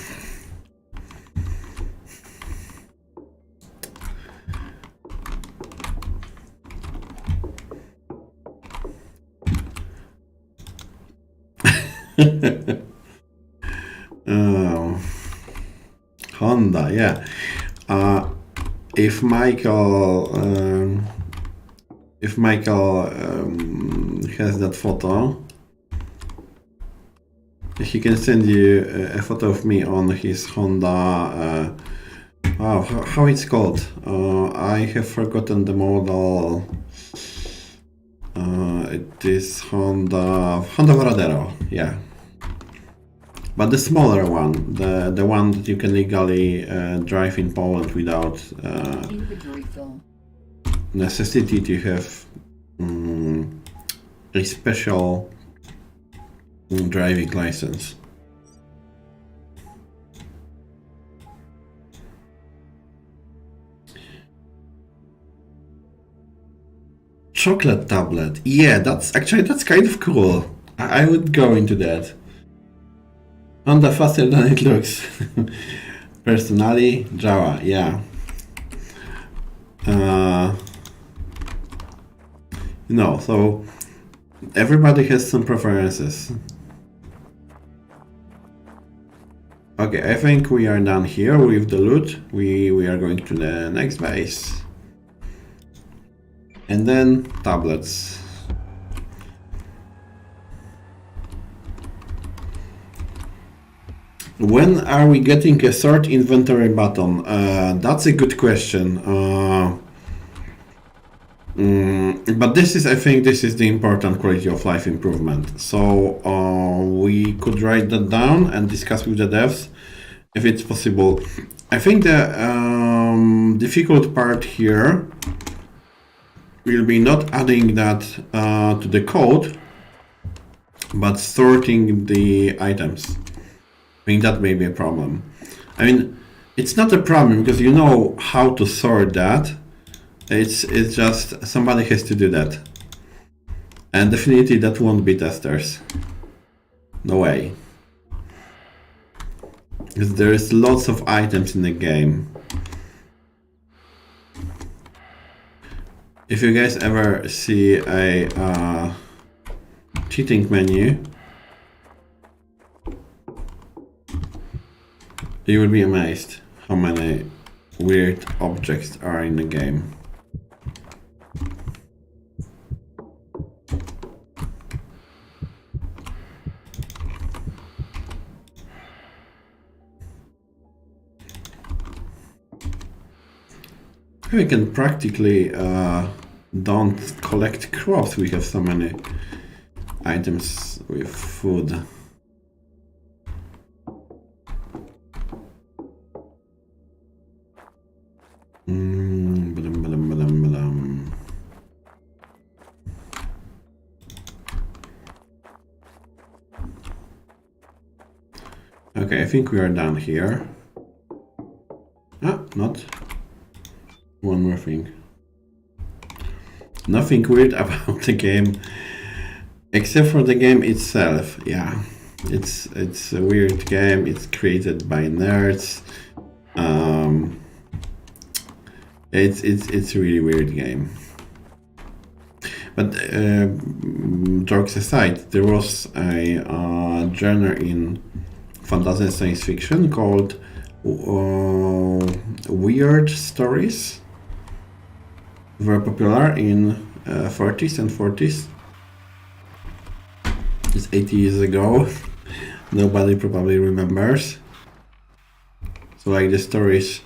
Honda, yeah. If Michael has that photo, he can send you a photo of me on his Honda. How it's called? I have forgotten the model. It is Honda Varadero, yeah. But the smaller one, the one that you can legally drive in Poland without Inventory full. necessity to have a special driving license. Chocolate tablet. Yeah, that's kind of cool. I would go into that. Honda faster than it looks. Personally, Java, yeah. So everybody has some preferences. Okay, I think we are done here with the loot. We are going to the next base. And then tablets. When are we getting a sort inventory button? That's a good question. But this is, I think, this is the important quality of life improvement. So we could write that down and discuss with the devs if it's possible. I think the difficult part here will be not adding that to the code, but sorting the items. I think that may be a problem. I mean, it's not a problem because you know how to sort that. It's just somebody has to do that. And definitely that won't be testers. No way. Because there's lots of items in the game. If you guys ever see a cheating menu, you will be amazed how many weird objects are in the game. We can practically don't collect crops, we have so many items with food. Badum. Okay, I think we are done here. Ah, not. One more thing. Nothing weird about the game, except for the game itself. Yeah, it's a weird game. It's created by nerds. It's a really weird game. But jokes aside, there was a genre in fantasy and science fiction called weird stories. Very popular in 30s and 40s. It's 80 years ago. Nobody probably remembers. So like the stories,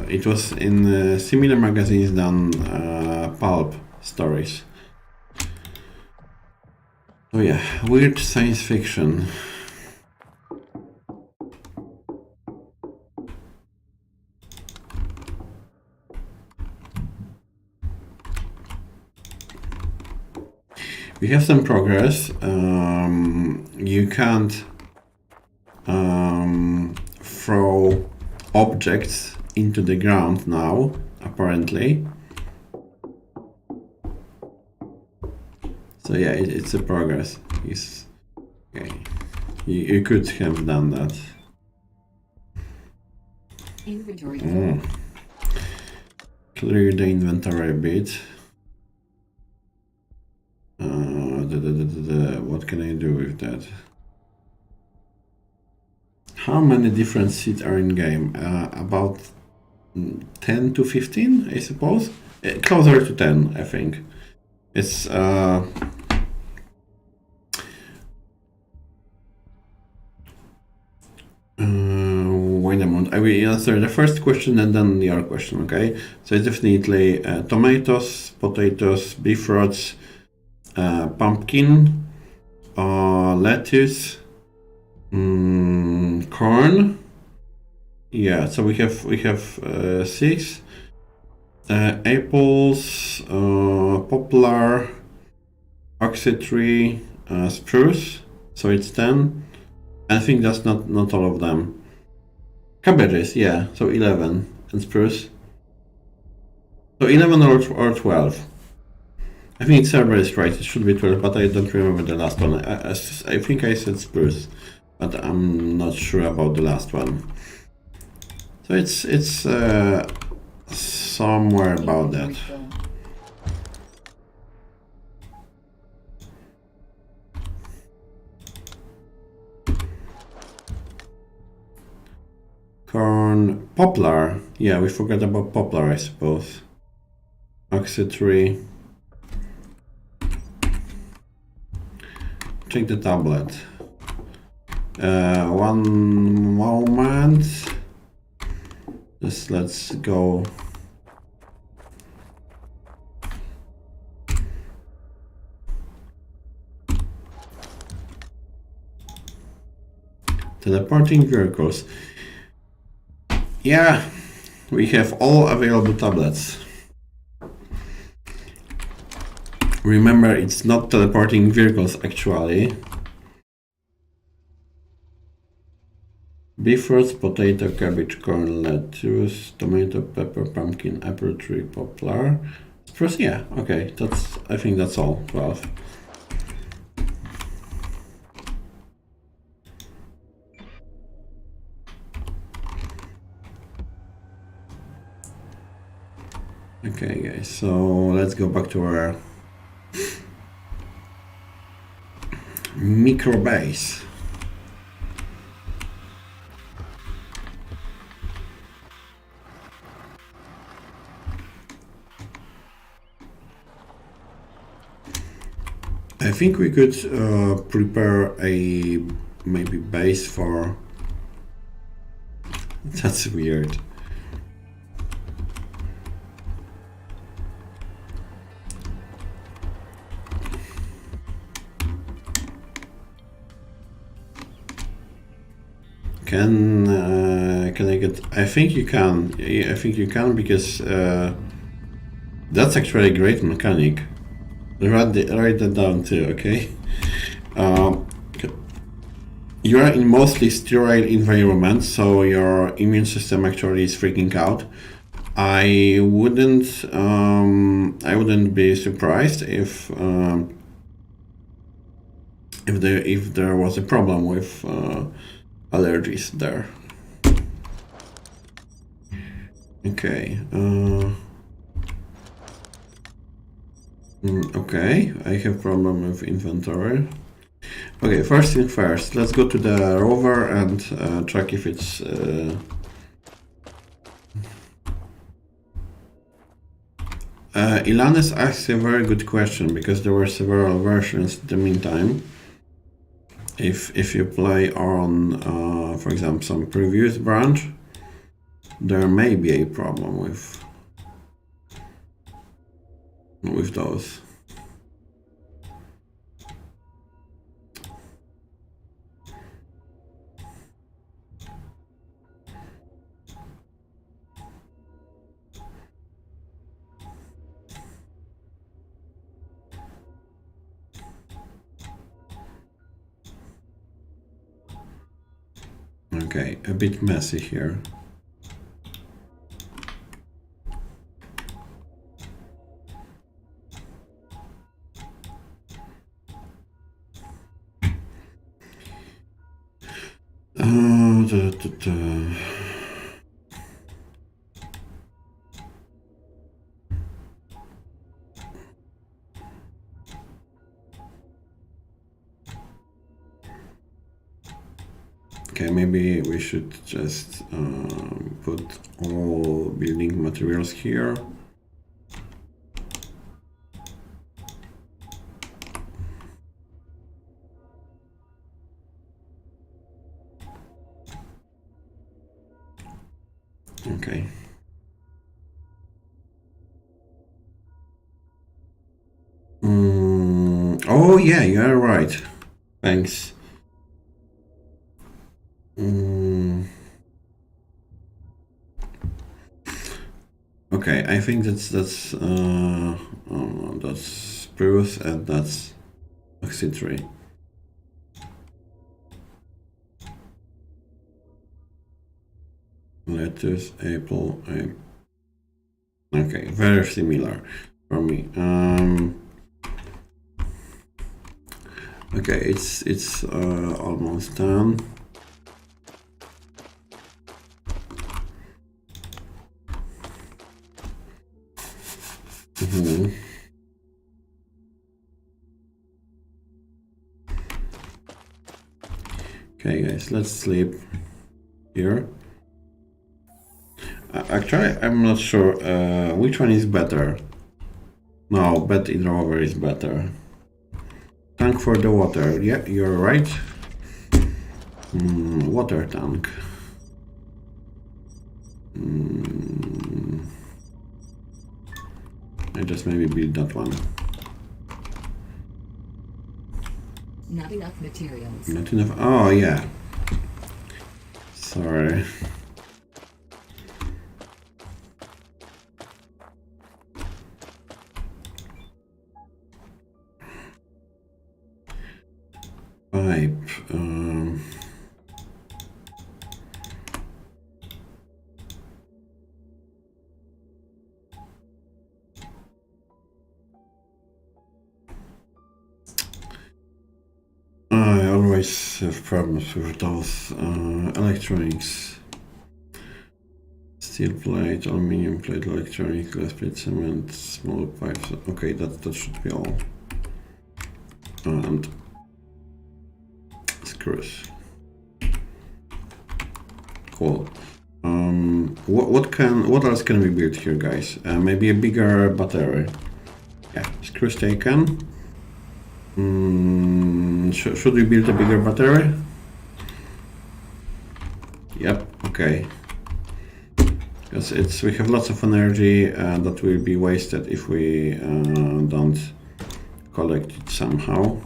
it was in similar magazines than pulp stories. Oh yeah, weird science fiction. We have some progress. You can't throw objects into the ground now, apparently. So yeah, it's a progress. Okay. You could have done that. Inventory full. Clear the inventory a bit. What can I do with that? How many different seeds are in game? About 10 to 15, I suppose. Closer to 10, I think. It's wait a moment. I will answer the first question and then your question. Okay. So it's definitely tomatoes, potatoes, beef rods, pumpkin, lettuce, corn. Yeah. So we have 6. Apples, poplar, oxy tree, spruce. So it's 10. I think that's not all of them. Cabbages, yeah. So 11 and spruce. So 11 or 12. I think Cerber is right. It should be 12, but I don't remember the last one. I think I said spruce, but I'm not sure about the last one. So it's somewhere about that. Corn, poplar. Yeah, we forgot about poplar, I suppose. Oxy tree. Check the tablet. One moment. Just let's go. Teleporting vehicles. Yeah, we have all available tablets. Remember, it's not teleporting vehicles actually. Beef rods, potato, cabbage, corn, lettuce, tomato, pepper, pumpkin, apple tree, poplar. Spruce, yeah, okay, I think that's all. 12. Okay, guys, so let's go back to our micro base. I think we could prepare a maybe base for. That's weird. Can I get? I think you can. I think you can because that's actually a great mechanic. Write that down too. Okay. You are in mostly sterile environment, so your immune system actually is freaking out. I wouldn't be surprised if there was a problem with allergies there. Okay. Okay, I have problem with inventory. Okay, first thing first, let's go to the rover and check if it's Ilanes asked a very good question because there were several versions in the meantime. If you play on, for example, some previous branch, there may be a problem with those. Okay, a bit messy here. Okay, maybe we should just put all building materials here. Okay. Oh yeah, you are right. Thanks. Okay, I think that's spruce and that's oxytree. Lettuce, apple, okay, very similar for me. Okay, it's almost done. Okay, guys, let's sleep here. Actually, I'm not sure which one is better. No, bet in rover is better. Tank for the water. Yeah, you're right. Water tank. I just maybe build that one. Not enough materials. Not enough. Oh yeah. Sorry. Pipe. I always have problems with those electronics. Steel plate, aluminum plate, electronic, glass plate, cement, small pipes. Okay, that should be all. And screws. Cool. What else can we build here, guys? Maybe a bigger battery. Yeah, screws taken. Should we build a bigger battery? Yep. Okay. Because we have lots of energy that will be wasted if we don't collect it somehow.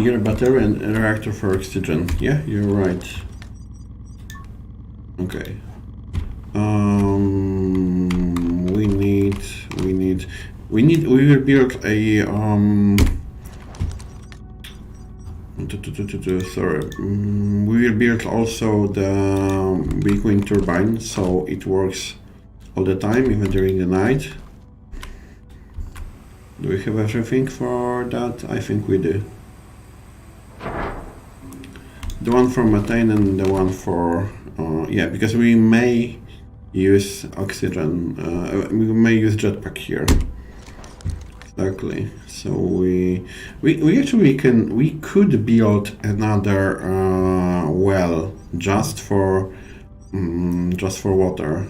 bigger battery and a reactor for oxygen. Yeah, you're right. Okay. We will build a sorry. We will build also the big wind turbine, so it works all the time, even during the night. Do we have everything for that? I think we do. The one for methane and the one for yeah, because we may use oxygen. We may use jetpack here. Exactly. So we actually could build another well just for water.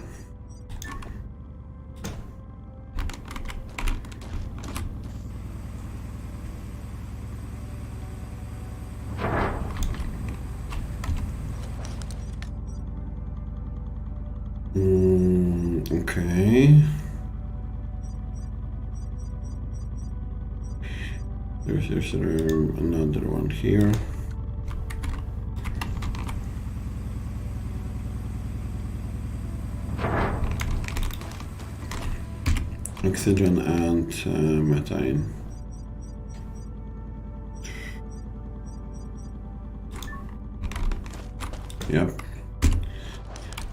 Okay. There's another one here. Oxygen and methane. Yep.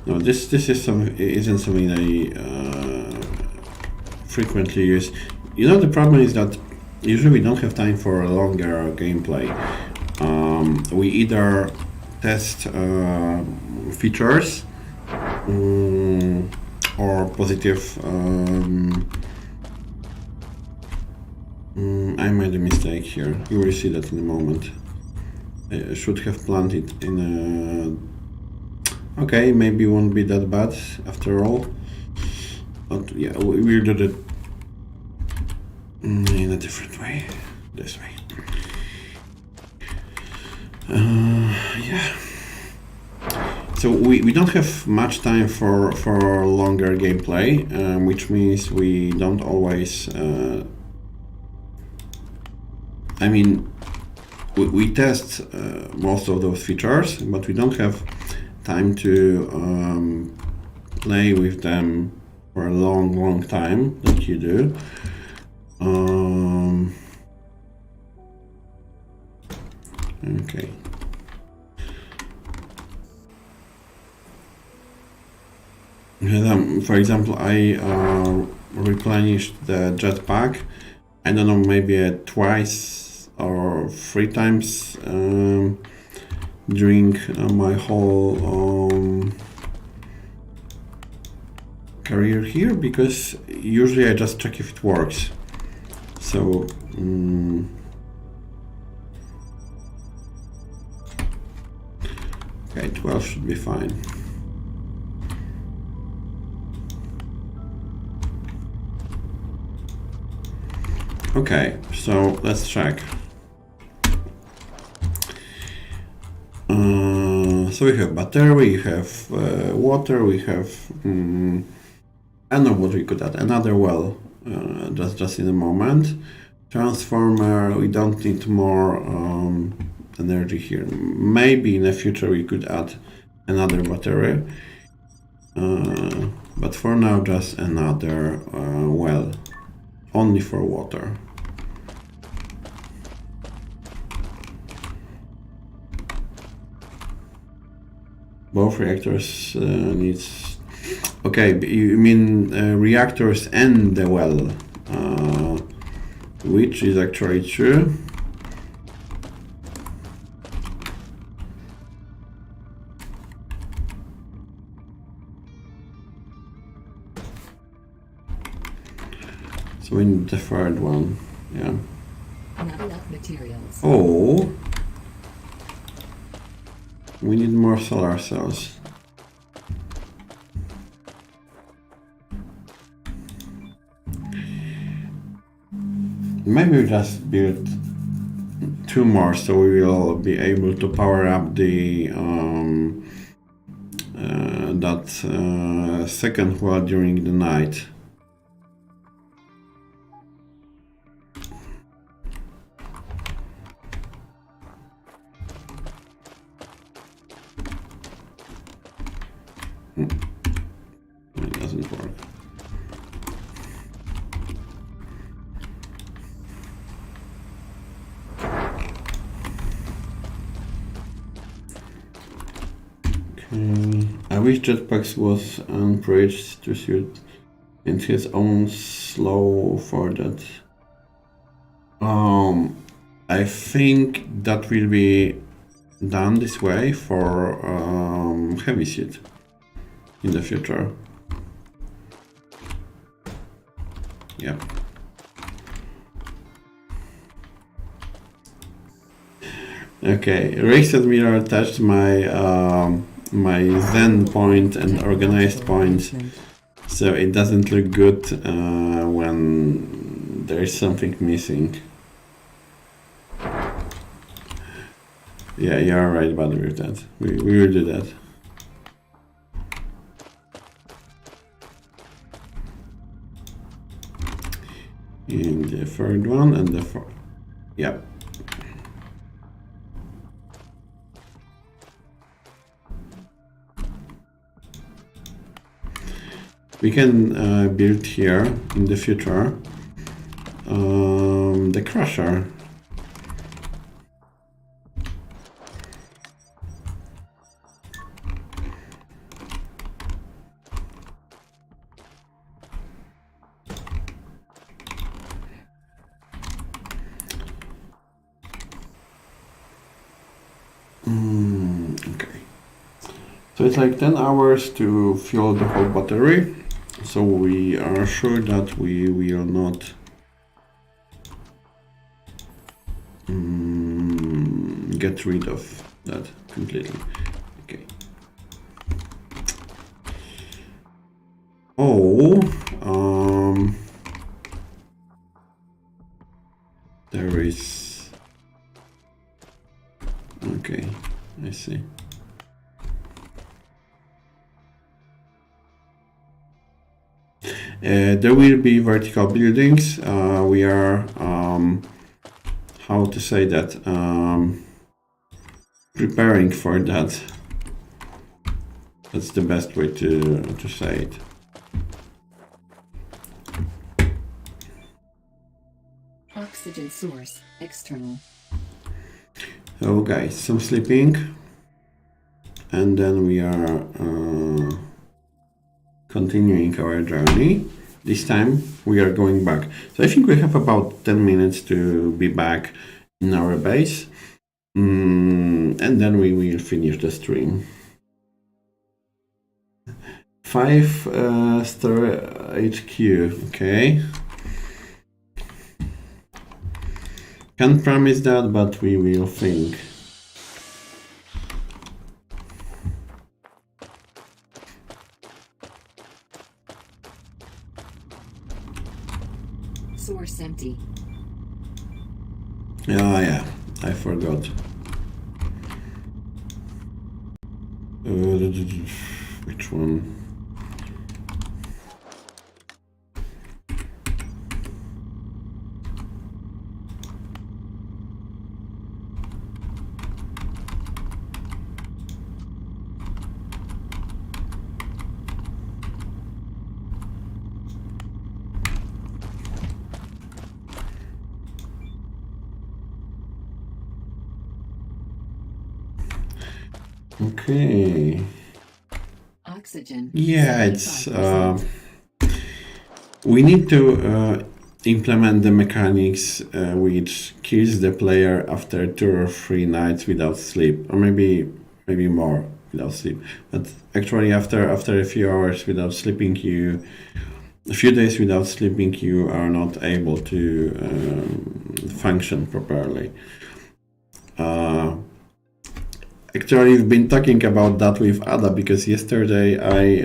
No, this isn't something I frequently use. You know, the problem is that usually we don't have time for a longer gameplay. We either test features or positive. I made a mistake here. You will see that in a moment. I should have planned it in a. Okay, maybe it won't be that bad after all. But yeah, we'll do it in a different way. This way. Yeah. So we don't have much time for longer gameplay, which means we don't always. I mean, we test most of those features, but we don't have time to play with them for a long time like you do. Okay. For example, I replenished the jetpack. I don't know, maybe twice or 3 times during my whole career here, because usually I just check if it works. So okay, 12 should be fine. Okay, so let's check. So we have battery, we have water, we have I don't know what we could add. Another well, just in a moment. Transformer, we don't need more energy here. Maybe in the future we could add another battery. But for now, just another well, only for water. Both reactors needs. Okay, you mean reactors and the well, which is actually true. So we need the third one, yeah. Not enough materials. Oh, we need more solar cells. Maybe we just build 2 more, so we will be able to power up the second well during the night. It doesn't work. Okay. I wish Jetpacks was unbridged to suit in his own slow for that. I think that will be done this way for heavy suit in the future. Yep. Okay, Race Admiral touched my my Zen point and organized point, so it doesn't look good when there is something missing. Yeah, you're right about with that. We will do that. In the third one and the fourth. Yep. We can build here in the future the crusher. Okay. So it's like 10 hours to fuel the whole battery. So we are sure that we will not get rid of that completely. Okay. Oh, there is. Okay, I see. There will be vertical buildings. We are, how to say that, preparing for that. That's the best way to say it. Oxygen source external. So guys, some sleeping. And then we are continuing our journey. This time we are going back. So I think we have about 10 minutes to be back in our base. And then we will finish the stream. 5-star HQ, okay. Can't promise that, but we will think. Source empty. Oh yeah, I forgot. Which one? Okay. Oxygen. Yeah, it's 75%. we need to implement the mechanics which kills the player after 2 or 3 nights without sleep, or maybe more without sleep. But actually, after a few hours without sleeping, a few days without sleeping, you are not able to function properly. Actually, we've been talking about that with Ada because yesterday I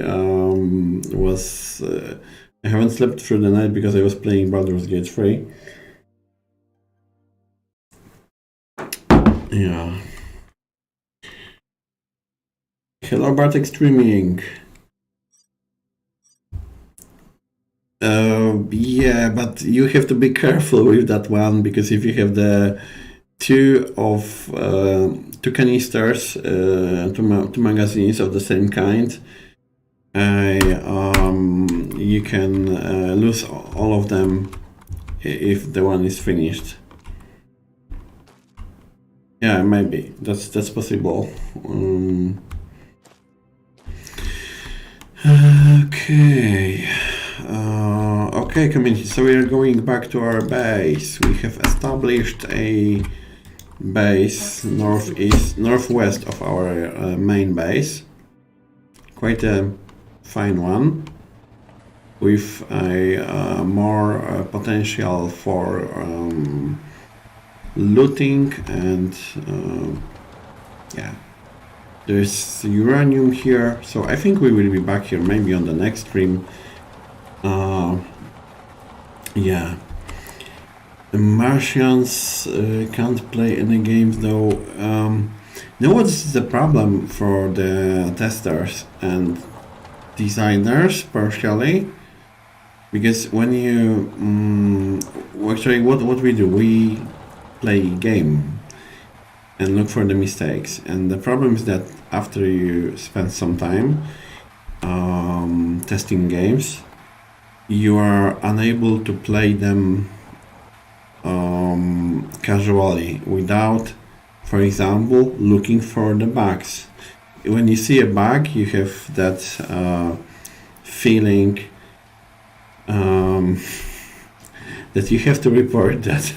haven't slept through the night because I was playing Baldur's Gate 3. Yeah. Hello, Bartek streaming. Yeah, but you have to be careful with that one because if you have the two canisters, two magazines of the same kind, you can lose all of them if the one is finished. Yeah, maybe that's possible. Okay. Okay, community. So we are going back to our base. We have established a base northwest of our main base. Quite a fine one, with a more potential for looting and yeah. There's uranium here, so I think we will be back here maybe on the next stream. Yeah. The Martians can't play any games though. You know what's the problem for the testers and designers partially? Because when you actually what we do, we play game and look for the mistakes, and the problem is that after you spend some time testing games, you are unable to play them casually without, for example, looking for the bugs. When you see a bug, you have that feeling that you have to report that.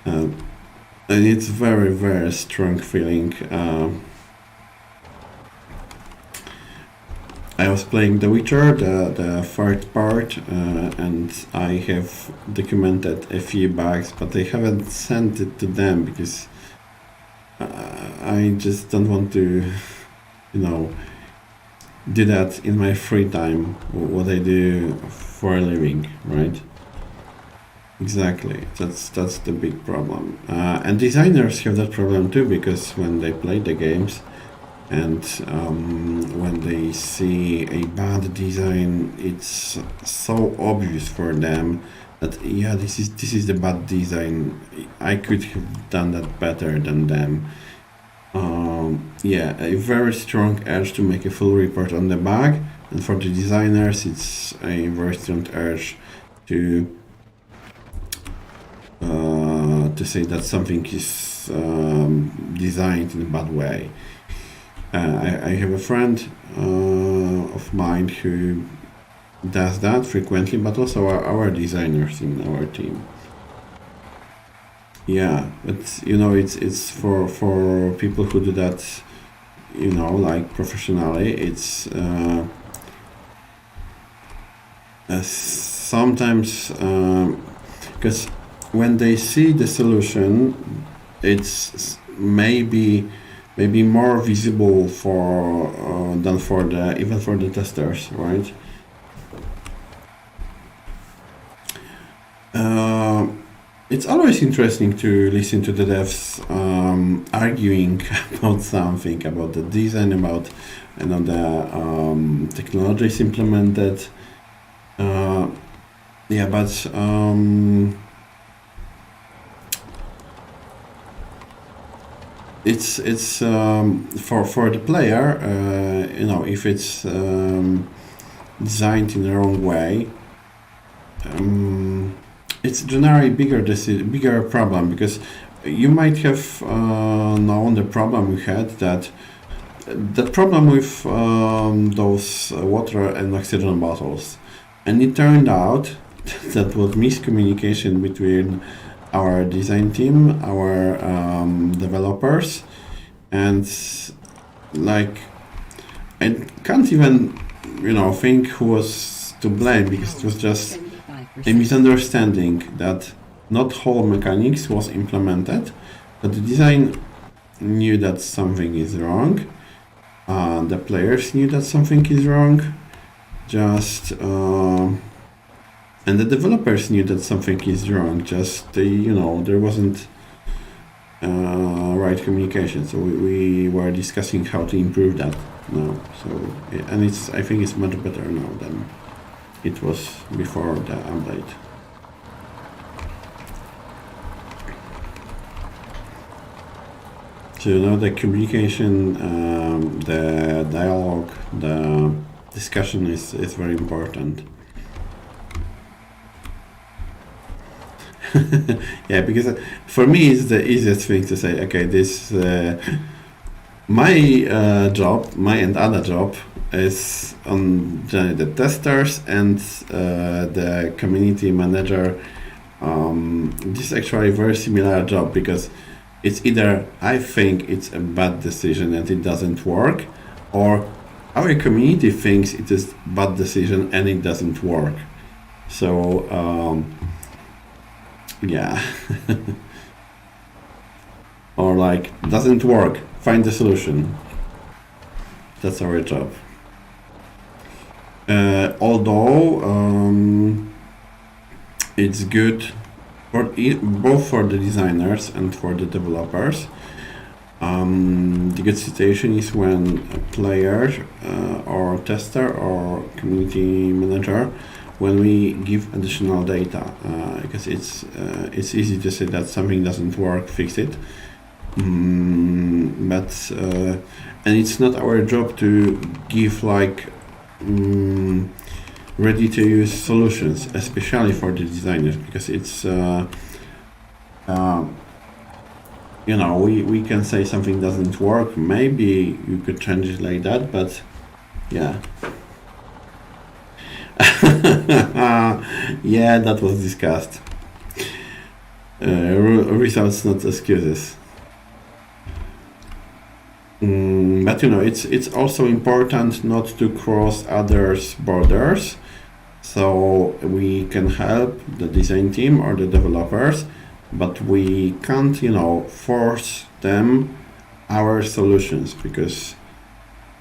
And it's very, very strong feeling. I was playing The Witcher, the third part, and I have documented a few bugs, but I haven't sent it to them because I just don't want to, you know, do that in my free time, what I do for a living, right? Exactly, that's the big problem. And designers have that problem too, because when they play the games and when they see a bad design, it's so obvious for them that yeah, this is the bad design. I could have done that better than them. Yeah, a very strong urge to make a full report on the bug, and for the designers, it's a very strong urge to say that something is designed in a bad way. I have a friend of mine who does that frequently, but also our designers in our team. Yeah, but you know, it's for people who do that, you know, like professionally. It's sometimes because when they see the solution, it's maybe more visible for than for the even for the testers, right? It's always interesting to listen to the devs arguing about something, about the design, about the technologies implemented. Yeah, but it's for the player, you know, if it's designed in the wrong way, it's generally bigger problem, because you might have known the problem we had, that problem with those water and oxygen bottles, and it turned out that was miscommunication between our design team, our developers, and like I can't even, you know, think who was to blame, because it was just a misunderstanding that not whole mechanics was implemented, but the design knew that something is wrong, the players knew that something is wrong, just and the developers knew that something is wrong, just you know, there wasn't right communication. So we were discussing how to improve that now. So and I think it's much better now than it was before the update. So you know, the communication, the dialogue, discussion is very important. Yeah, because for me it's the easiest thing to say, okay, this my job, my and other job is on the testers and the community manager. This is actually a very similar job because it's either I think it's a bad decision and it doesn't work, or our community thinks it is bad decision and it doesn't work. So yeah. Or like, doesn't work, find the solution. That's our job. Although it's good for both for the designers and for the developers. The good situation is when a player or tester or community manager, when we give additional data, because it's easy to say that something doesn't work, fix it. But and it's not our job to give like ready to use solutions, especially for the designers, because it's you know, we can say something doesn't work, maybe you could change it like that, but yeah. Yeah, that was discussed. Results, not excuses. But you know, it's also important not to cross others' borders. So we can help the design team or the developers, but we can't, you know, force them our solutions, because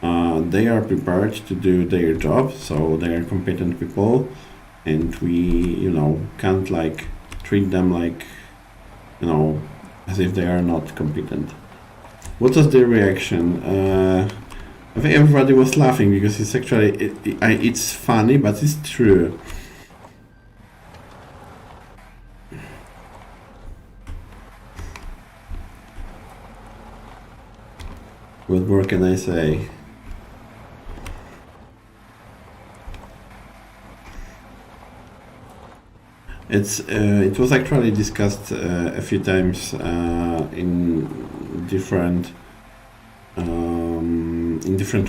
they are prepared to do their job, so they are competent people, and we, you know, can't like treat them like, you know, as if they are not competent. What was the reaction? I think everybody was laughing because it's actually it's funny, but it's true. What more can I say? It was actually discussed a few times in different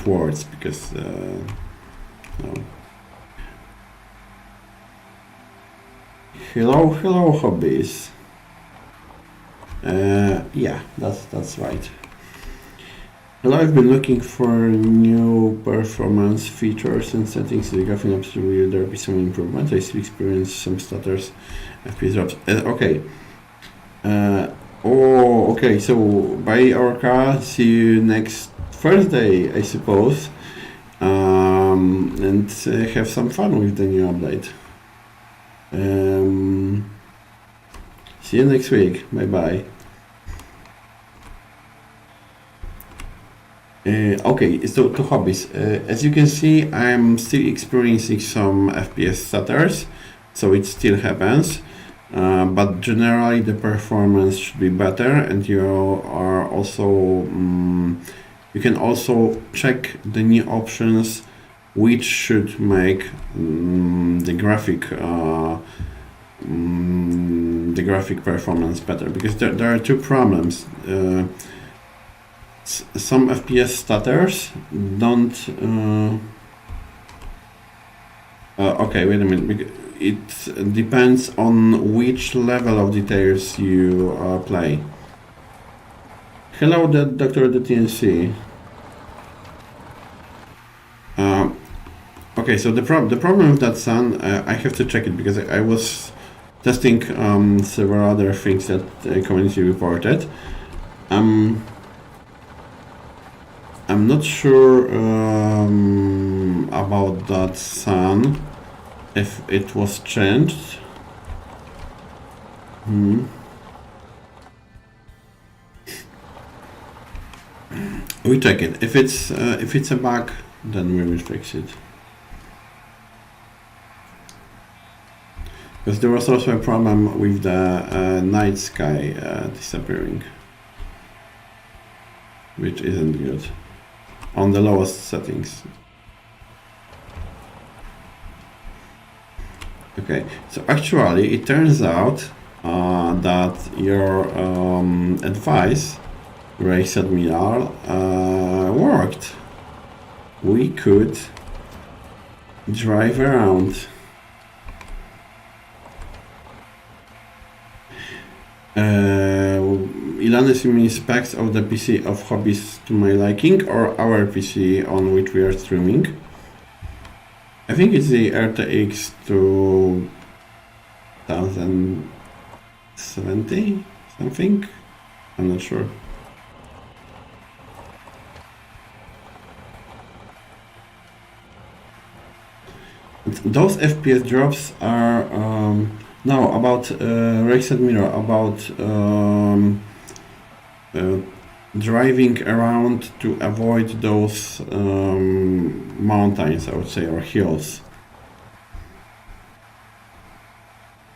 words, because you know. Hello hobbies. Yeah, that's right. Hello, I've been looking for new performance features and settings. The graphing apps, will there be some improvement? I still experience some stutters, FPS drops. Okay. Okay, so bye Orca, see you next Thursday, I suppose. And have some fun with the new update. See you next week. Bye bye. Okay, so to hobbies. As you can see, I'm still experiencing some FPS stutters, so it still happens. But generally the performance should be better, and you are also you can also check the new options which should make the graphic performance better, because there are two problems. Some FPS stutters don't okay, wait a minute. It depends on which level of details you play. Hello, Dr. The TNC. Okay, so the problem with that Sun, I have to check it, because I was testing several other things that the community reported. I'm not sure about that Sun, if it was changed. We check it. If it's a bug, then we will fix it. Because there was also a problem with the night sky disappearing, which isn't good on the lowest settings. Okay, so actually it turns out that your advice, Race Admiral, worked. We could drive around. Ilanis, you mean specs of the PC of Hobbies to my liking or our PC on which we are streaming? I think it's the RTX 2070 something. I'm not sure. Those FPS drops are now about Rex Admiral, about driving around to avoid those mountains, I would say, or hills.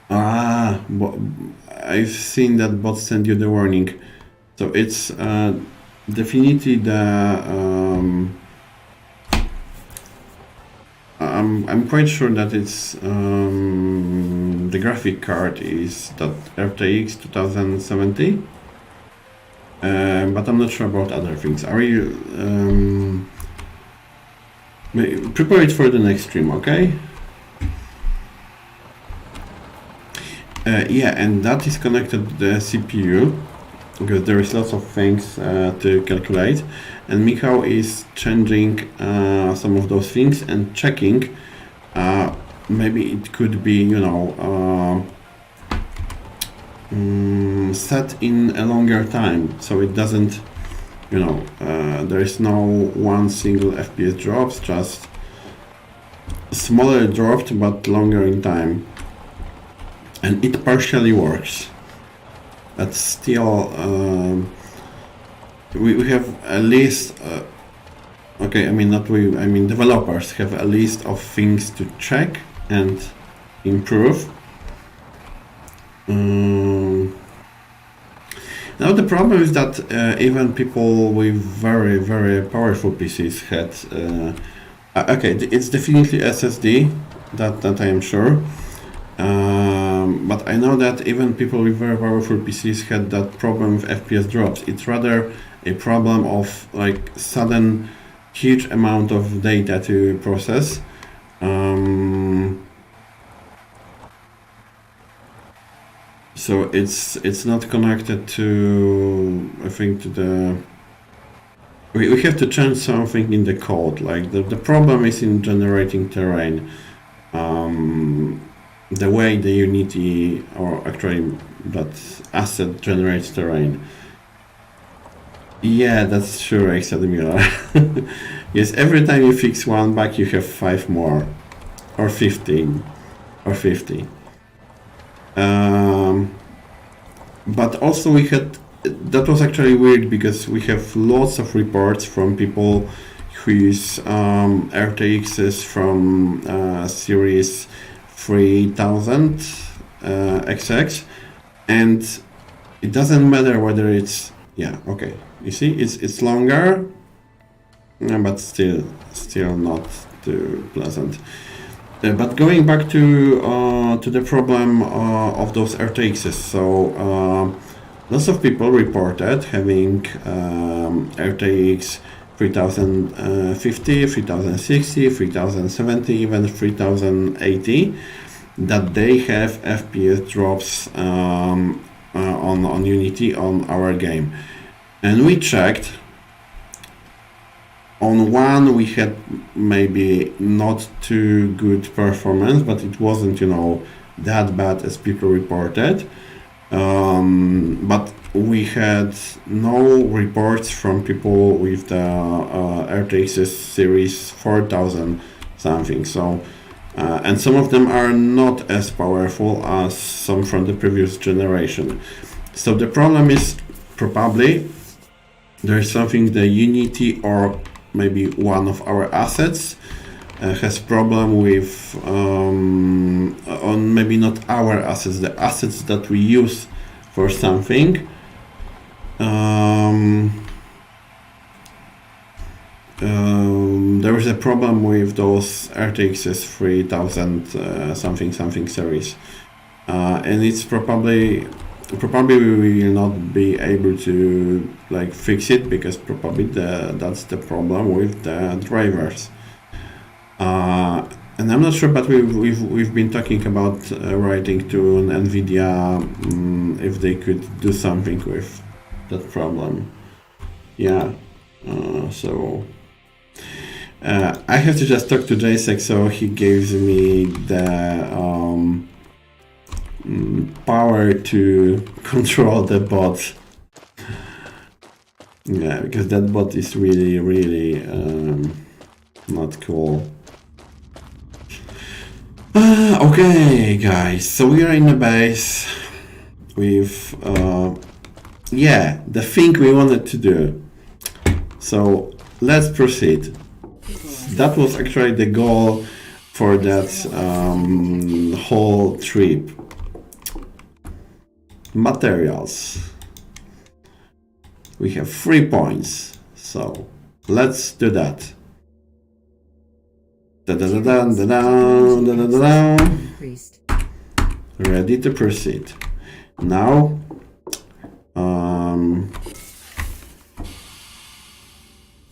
I've seen that bot send you the warning. So it's definitely the I'm quite sure that it's the graphic card is that RTX 2070, but I'm not sure about other things. Are you prepare it for the next stream, okay? Yeah, and that is connected to the CPU because there is lots of things to calculate, and Michał is changing some of those things and checking. Maybe it could be, you know, set in a longer time, so it doesn't, you know, there is no one single FPS drops, just smaller dropped but longer in time, and it partially works. But still, we have a list. Okay, I mean not we. I mean developers have a list of things to check and improve. Now the problem is that even people with very powerful PCs had. Okay, it's definitely SSD. That I am sure. But I know that even people with very powerful PCs had that problem with FPS drops. It's rather a problem of like sudden huge amount of data to process. So it's not connected to, I think, to the. We have to change something in the code. Like the problem is in generating terrain. The way the Unity, or actually that asset generates terrain. Yeah, that's true, Exadmiral. Yes, every time you fix one bug, you have 5 more, or 15, or 50. But also we had, that was actually weird because we have lots of reports from people whose RTXs from series 3000 XX, and it doesn't matter whether it's, yeah, okay, you see, it's longer, but still not too pleasant. But going back to the problem of those RTXs, so lots of people reported having RTX 3050, 3060, 3070, even 3080, that they have FPS drops on Unity on our game. And we checked. On one we had maybe not too good performance, but it wasn't, you know, that bad as people reported. But we had no reports from people with the RTX series 4000 something. So, and some of them are not as powerful as some from the previous generation. So the problem is probably there's something the Unity or maybe one of our assets has problem with, on maybe not our assets, the assets that we use for something. there is a problem with those RTX 3000 something series, and it's probably we will not be able to like fix it, because probably that's the problem with the drivers. And I'm not sure, but we've been talking about writing to NVIDIA if they could do something with that problem. Yeah. So I have to just talk to JSEC, so he gives me the power to control the bot. Yeah, because that bot is really not cool. Okay, guys, so we are in the base with yeah, the thing we wanted to do. So let's proceed. That was actually the goal for that whole trip. Materials. We have 3 points, so let's do that. Increased. Ready to proceed. Now,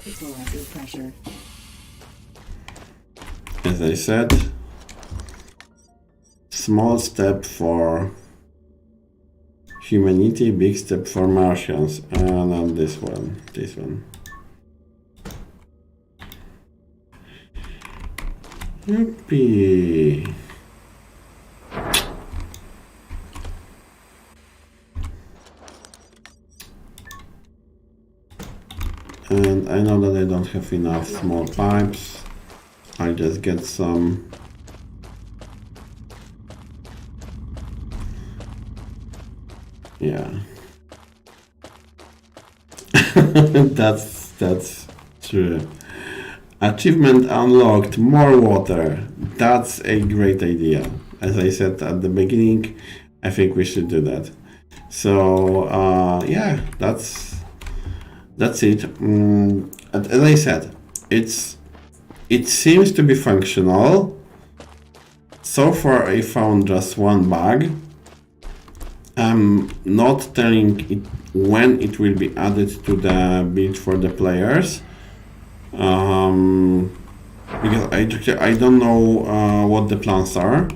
Equalizer pressure. as I said, small step for humanity, big step for Martians, and then this one. Yippee. And I know that I don't have enough small pipes. I just get some. Yeah. that's true. Achievement unlocked, more water. That's a great idea. As I said at the beginning, I think we should do that. So yeah, that's it. And as I said, it seems to be functional. So far I found just one bug. I'm not telling it when it will be added to the build for the players. Because I don't know what the plans are,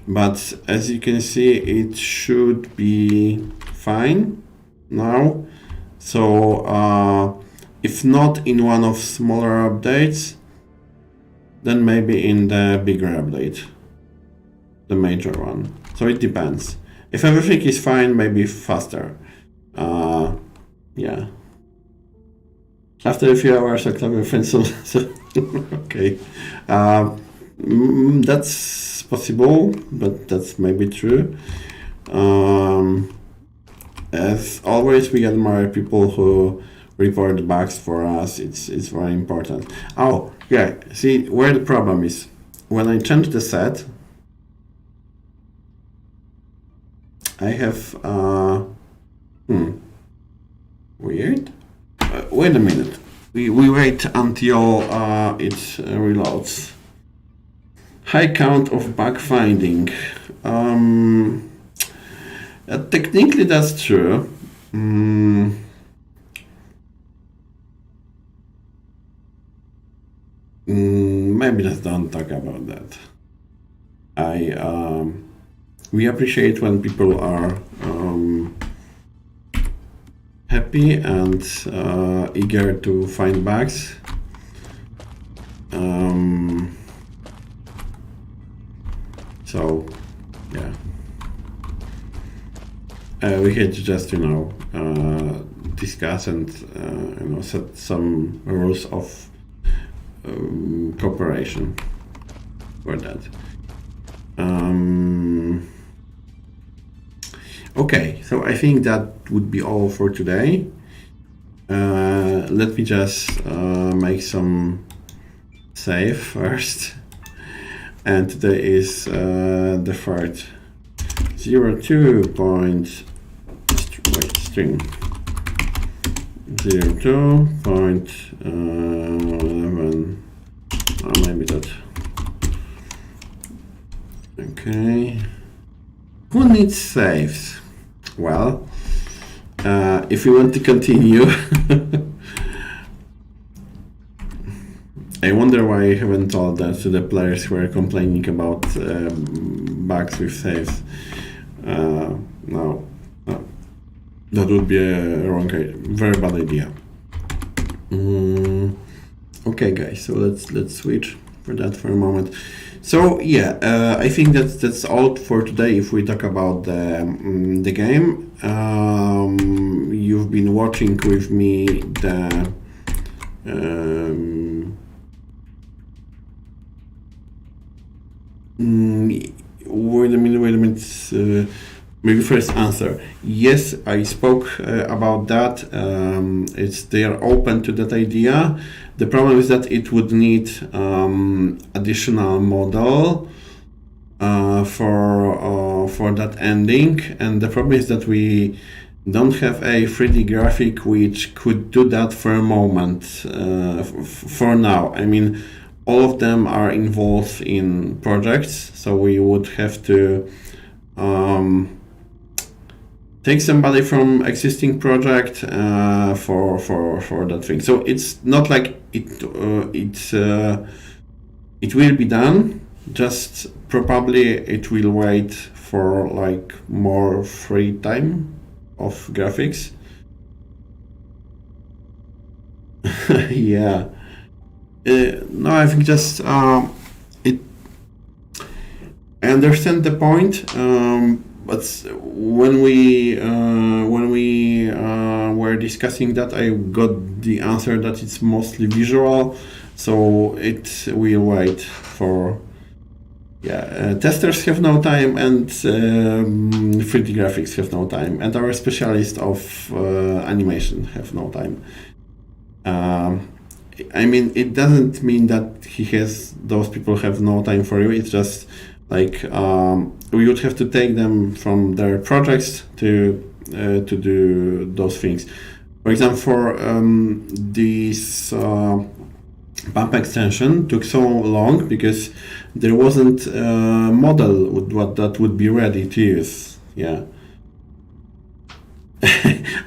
but as you can see, it should be fine now. So if not in one of smaller updates, then maybe in the bigger update, the major one. So it depends. If everything is fine, maybe faster. Yeah. After a few hours, I club with friends. So okay, that's possible, but that's maybe true. As always, we get more people who report bugs for us. It's very important. Oh yeah, see where the problem is. When I change the set, I have weird. Wait a minute. We wait until it reloads. High count of bug finding. Technically, that's true. Maybe let's don't talk about that. We appreciate when people are happy and eager to find bugs. So yeah, we had to just discuss and set some rules of cooperation for that. Okay, so I think that would be all for today. Let me just make some save first. And today is the third 02 point string 0.2.11, or maybe that. Okay. Who needs saves? Well, if you want to continue, I wonder why I haven't told that to the players who are complaining about bugs with saves. No, that would be a very bad idea. Okay, guys, so let's switch for that for a moment. So yeah, I think that's all for today. If we talk about the game, you've been watching with me the wait a minute. Maybe first answer. Yes, I spoke about that. They are open to that idea. The problem is that it would need additional model for that ending, and the problem is that we don't have a 3D graphic which could do that for a moment. For now, I mean, all of them are involved in projects, so we would have to take somebody from existing project for that thing. So it's not like it will be done. Just probably it will wait for like more free time of graphics. Yeah. No, I think just I understand the point, but when we were discussing that, I got the answer that it's mostly visual, so it will wait for. Yeah, testers have no time, and 3D graphics have no time, and our specialists of animation have no time. I mean, it doesn't mean that those people have no time for you. It's just like we would have to take them from their projects to do those things. For example, for this bump extension took so long because there wasn't a model that would be ready to use. Yeah.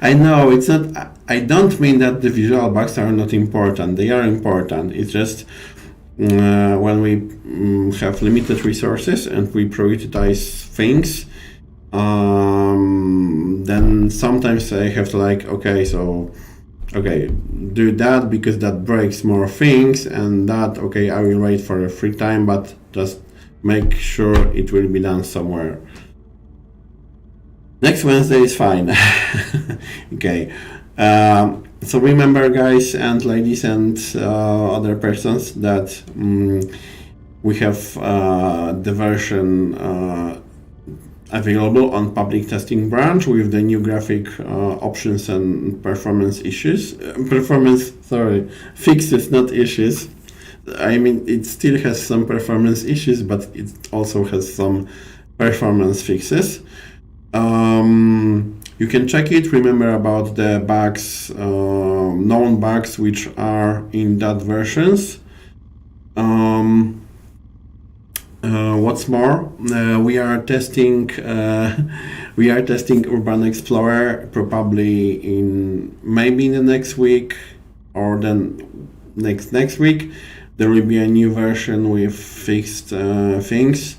I know it's not. I don't mean that the visual bugs are not important. They are important. It's just when we have limited resources and we prioritize things, then sometimes I have to do that because that breaks more things, and that I will wait for a free time, but just make sure it will be done somewhere. Next Wednesday is fine. Okay. So remember, guys and ladies and other persons, that we have the version available on public testing branch with the new graphic options and performance fixes, not issues. I mean, it still has some performance issues, but it also has some performance fixes. You can check it. Remember about the bugs, known bugs which are in that versions. What's more, we are testing Urban Explorer probably maybe in the next week, or then next week. There will be a new version with fixed things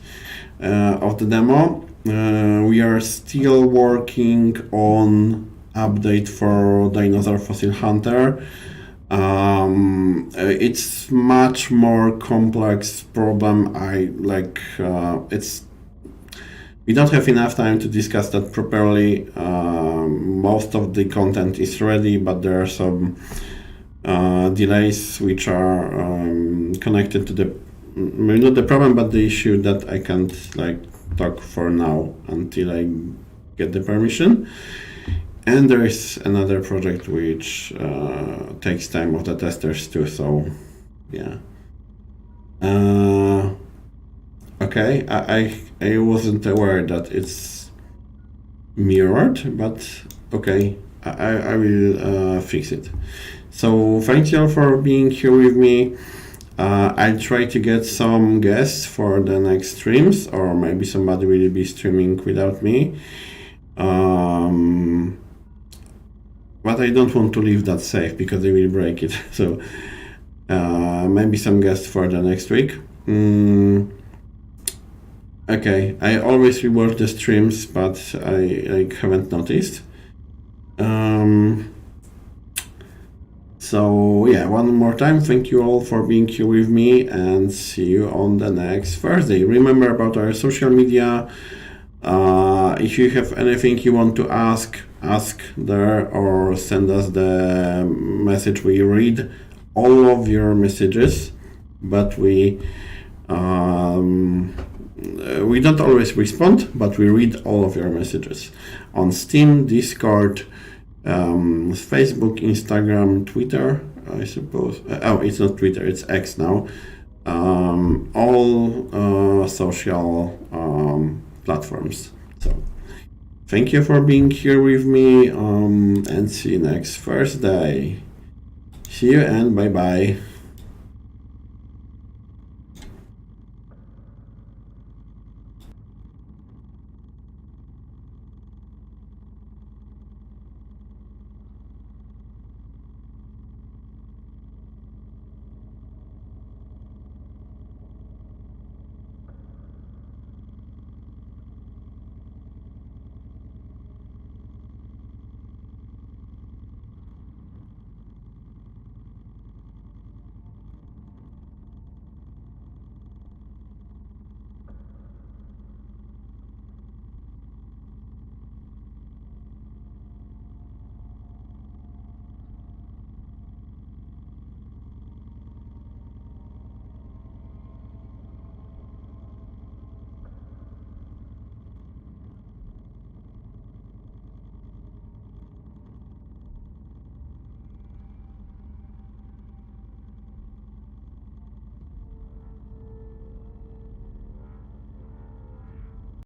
of the demo. We are still working on update for Dinosaur Fossil Hunter. It's much more complex problem. We don't have enough time to discuss that properly. Most of the content is ready, but there are some delays which are connected to not the problem, but the issue that I can't talk for now until I get the permission. And there is another project which takes time of the testers too, so yeah. Okay, I wasn't aware that it's mirrored, but okay, I will fix it. So thank you all for being here with me. I'll try to get some guests for the next streams, or maybe somebody will be streaming without me. But I don't want to leave that safe because they will break it. So maybe some guests for the next week. Okay, I always reward the streams, but I haven't noticed. So yeah, one more time, thank you all for being here with me, and see you on the next Thursday. Remember about our social media. If you have anything you want to ask there, or send us the message. We read all of your messages, but we don't always respond, but we read all of your messages on Steam, Discord, Facebook, Instagram, Twitter, I suppose. It's not Twitter, it's X now. All social platforms. So thank you for being here with me, and see you next Thursday. See you and bye bye.